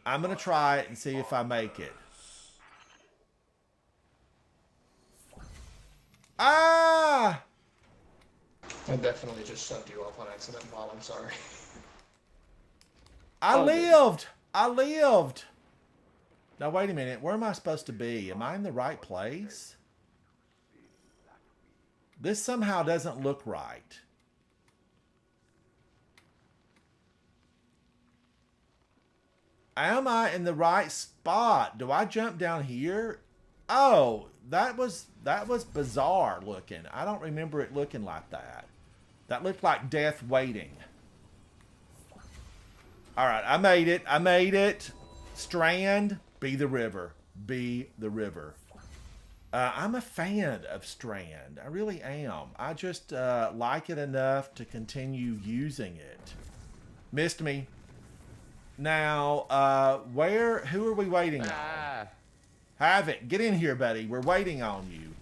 I'm going to try it and see if I make it. Ah! I definitely just shoved you off on accident, Paul. I'm sorry. I Oh, lived! I lived! Now, wait a minute. Where am I supposed to be? Am I in the right place? This somehow doesn't look right. Am I in the right spot? Do I jump down here? Oh, that was bizarre looking. I don't remember it looking like that. That looked like death waiting. All right, I made it. I made it. Strand, be the river. Be the river. I'm a fan of Strand. I really am. I just like it enough to continue using it. Missed me. Now, who are we waiting on? Havoc, get in here, buddy. We're waiting on you.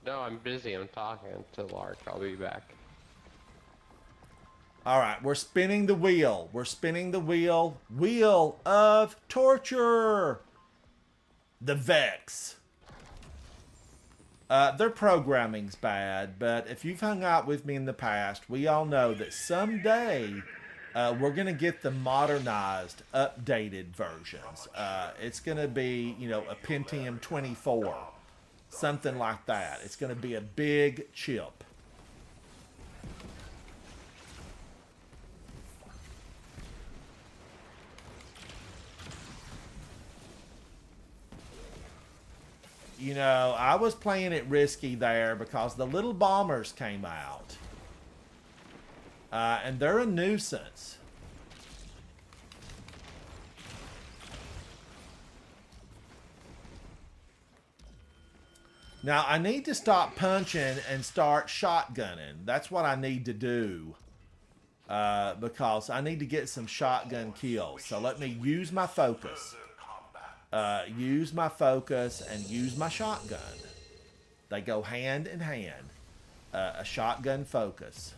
No, I'm busy. I'm talking to Lark. I'll be back. All right, we're spinning the wheel. We're spinning the wheel. Wheel of torture. The Vex. Their programming's bad, but if you've hung out with me in the past, we all know that someday we're going to get the modernized, updated versions. It's going to be, you know, a Pentium 24. Something like that. It's going to be a big chip. You know, I was playing it risky there because the little bombers came out. And they're a nuisance. Now, I need to stop punching and start shotgunning. That's what I need to do. Because I need to get some shotgun kills. So let me use my focus. Use my focus and use my shotgun. They go hand in hand. A shotgun focus.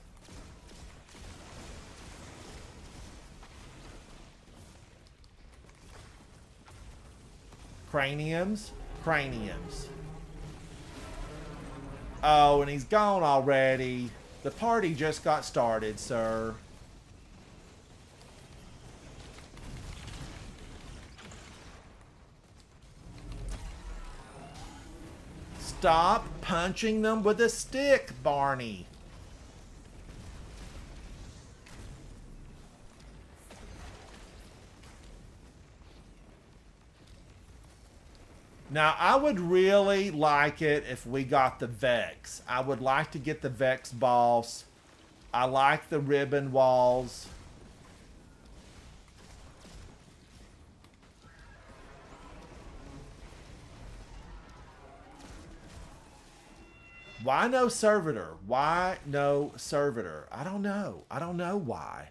Craniums. Craniums. Oh, and he's gone already. The party just got started, sir. Stop punching them with a stick, Barney. Now, I would really like it if we got the Vex. I would like to get the Vex boss. I like the ribbon walls. Why no servitor? Why no servitor? I don't know. I don't know why.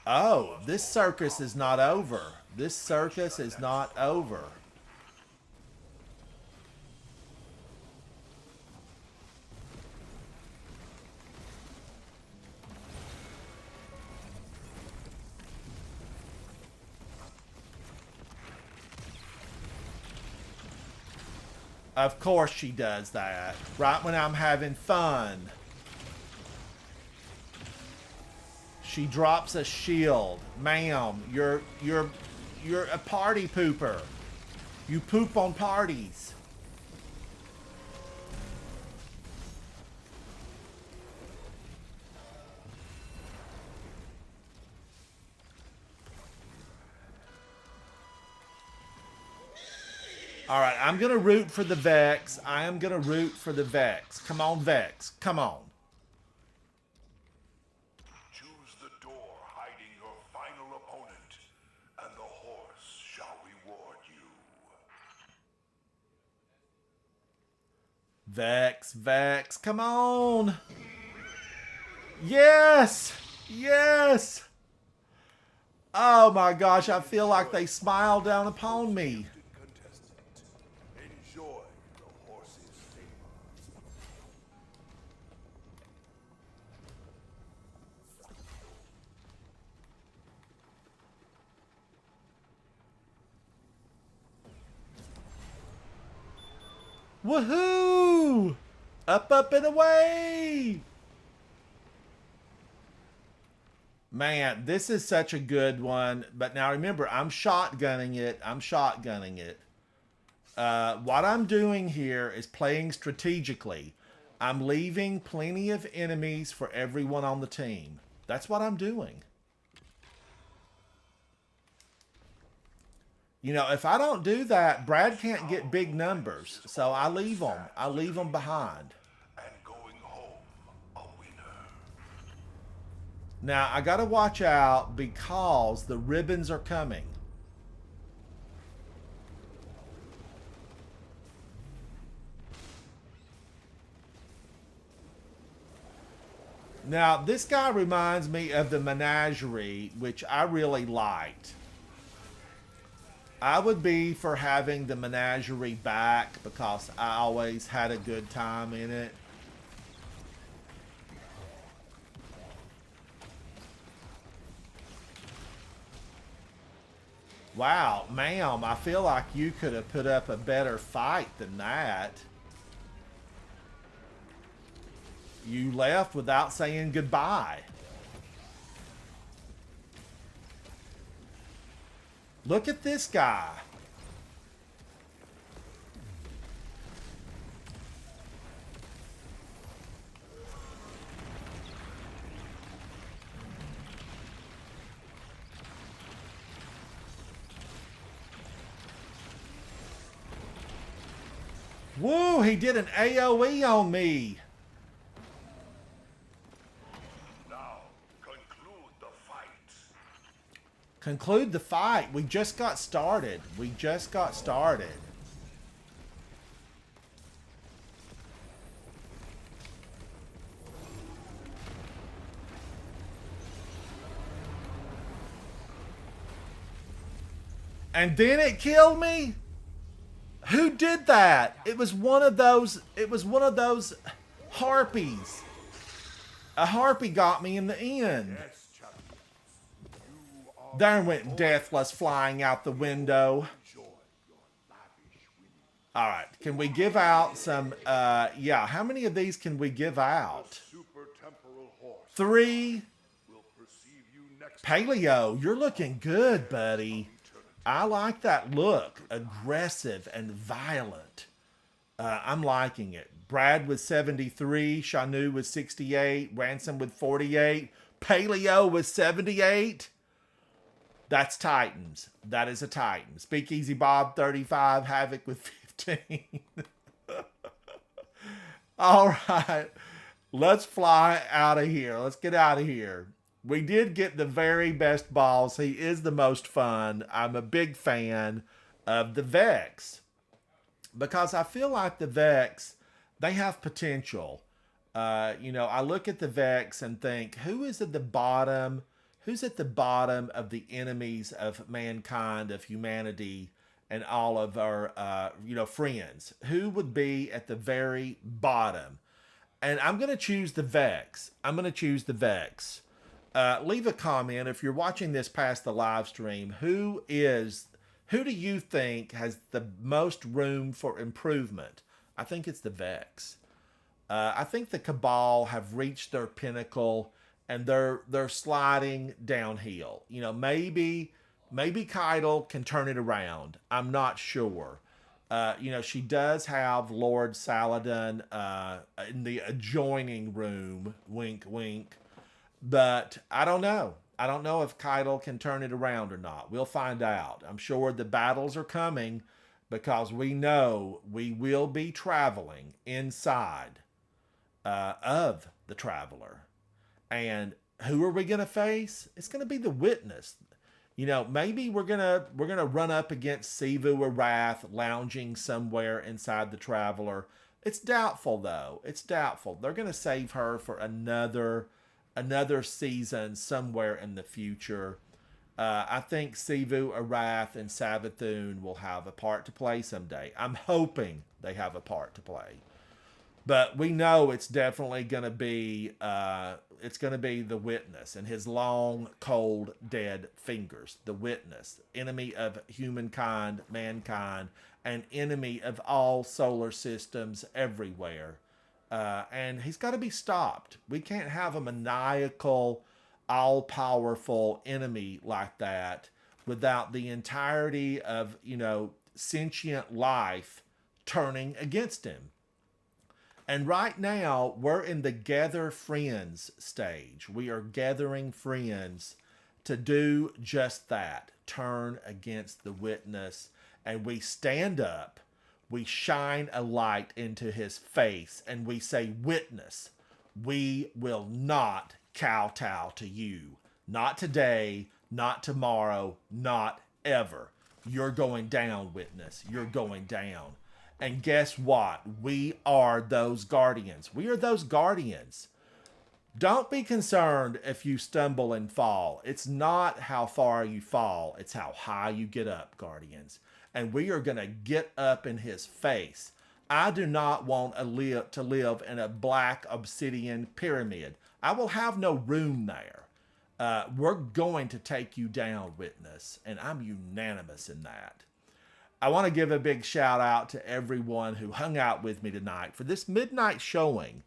Oh, this circus is not over. This circus is not over. Of course she does that. Right when I'm having fun. She drops a shield. Ma'am, you're a party pooper. You poop on parties. All right, I'm going to root for the Vex. I am going to root for the Vex. Come on, Vex. Come on. Choose the door hiding your final opponent, and the horse shall reward you. Vex, Vex, come on. Yes! Yes! Oh my gosh, I feel like they smiled down upon me. Enjoy the horse's favor. Woohoo! Up, up, and away! Man, this is such a good one. But now remember, I'm shotgunning it. What I'm doing here is playing strategically. I'm leaving plenty of enemies for everyone on the team. That's what I'm doing. You know, if I don't do that, Brad can't get big numbers. So I leave them. I leave them behind. And going home a winner. Now, I got to watch out because the ribbons are coming. Now, this guy reminds me of the Menagerie, which I really liked. I would be for having the Menagerie back because I always had a good time in it. Wow, ma'am, I feel like you could have put up a better fight than that. You left without saying goodbye. Look at this guy. Woo, he did an AoE on me. Conclude the fight. We just got started. And then it killed me? Who did that? It was one of those harpies. A harpy got me in the end. There went Deathless flying out the window. Alright, can we give out some, yeah, how many of these can we give out? 3. Paleo, you're looking good, buddy. I like that look. Aggressive and violent. I'm liking it. Brad with 73. Shanu with 68. Ransom with 48. Paleo with 78. That's Titans. That is a Titan. Speakeasy Bob, 35. Havoc with 15. All right. Let's fly out of here. Let's get out of here. We did get the very best boss. He is the most fun. I'm a big fan of the Vex. Because I feel like the Vex, they have potential. You know, I look at the Vex and think, who is at the bottom? Who's at the bottom of the enemies of mankind, of humanity, and all of our, you know, friends? Who would be at the very bottom? And I'm going to choose the Vex. Leave a comment if you're watching this past the live stream. Who do you think has the most room for improvement? I think it's the Vex. I think the Cabal have reached their pinnacle and they're sliding downhill. You know, maybe Keitel can turn it around. I'm not sure. You know, she does have Lord Saladin in the adjoining room. Wink, wink. But I don't know. I don't know if Keitel can turn it around or not. We'll find out. I'm sure the battles are coming because we know we will be traveling inside of the Traveler. And who are we going to face? It's going to be the Witness. You know, maybe we're gonna run up against Sivu Arath lounging somewhere inside the Traveler. It's doubtful, though. It's doubtful. They're going to save her for another season somewhere in the future. I think Sivu Arath and Savathun will have a part to play someday. I'm hoping they have a part to play. But we know it's definitely going to be the Witness and his long, cold, dead fingers. The Witness, enemy of humankind, mankind, and enemy of all solar systems everywhere. And he's got to be stopped. We can't have a maniacal, all-powerful enemy like that without the entirety of, sentient life turning against him. And right now, we're in the gather friends stage. We are gathering friends to do just that, turn against the Witness. And we stand up, we shine a light into his face, and we say, Witness, we will not kowtow to you. Not today, not tomorrow, not ever. You're going down, Witness. You're going down. And guess what? We are those guardians. We are those guardians. Don't be concerned if you stumble and fall. It's not how far you fall. It's how high you get up, guardians. And we are going to get up in his face. I do not want to live in a black obsidian pyramid. I will have no room there. We're going to take you down, Witness. And I'm unanimous in that. I want to give a big shout out to everyone who hung out with me tonight for this midnight showing.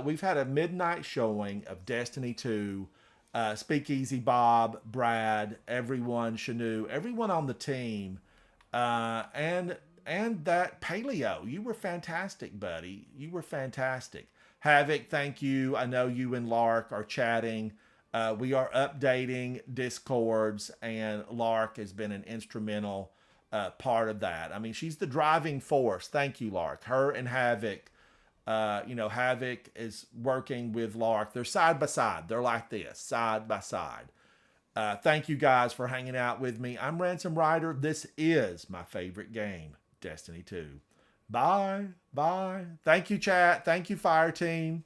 We've had a midnight showing of Destiny 2. Speakeasy Bob, Brad, everyone, Shanu, everyone on the team. And that Paleo. You were fantastic, buddy. You were fantastic. Havoc, thank you. I know you and Lark are chatting. We are updating Discords, and Lark has been an instrumental part of that. I mean, she's the driving force. Thank you, Lark. Her and Havoc, Havoc is working with Lark. They're side by side. They're like this, side by side. Thank you guys for hanging out with me. I'm Ransom Rider. This is my favorite game, Destiny 2. Bye. Bye. Thank you, chat. Thank you, Fire Team.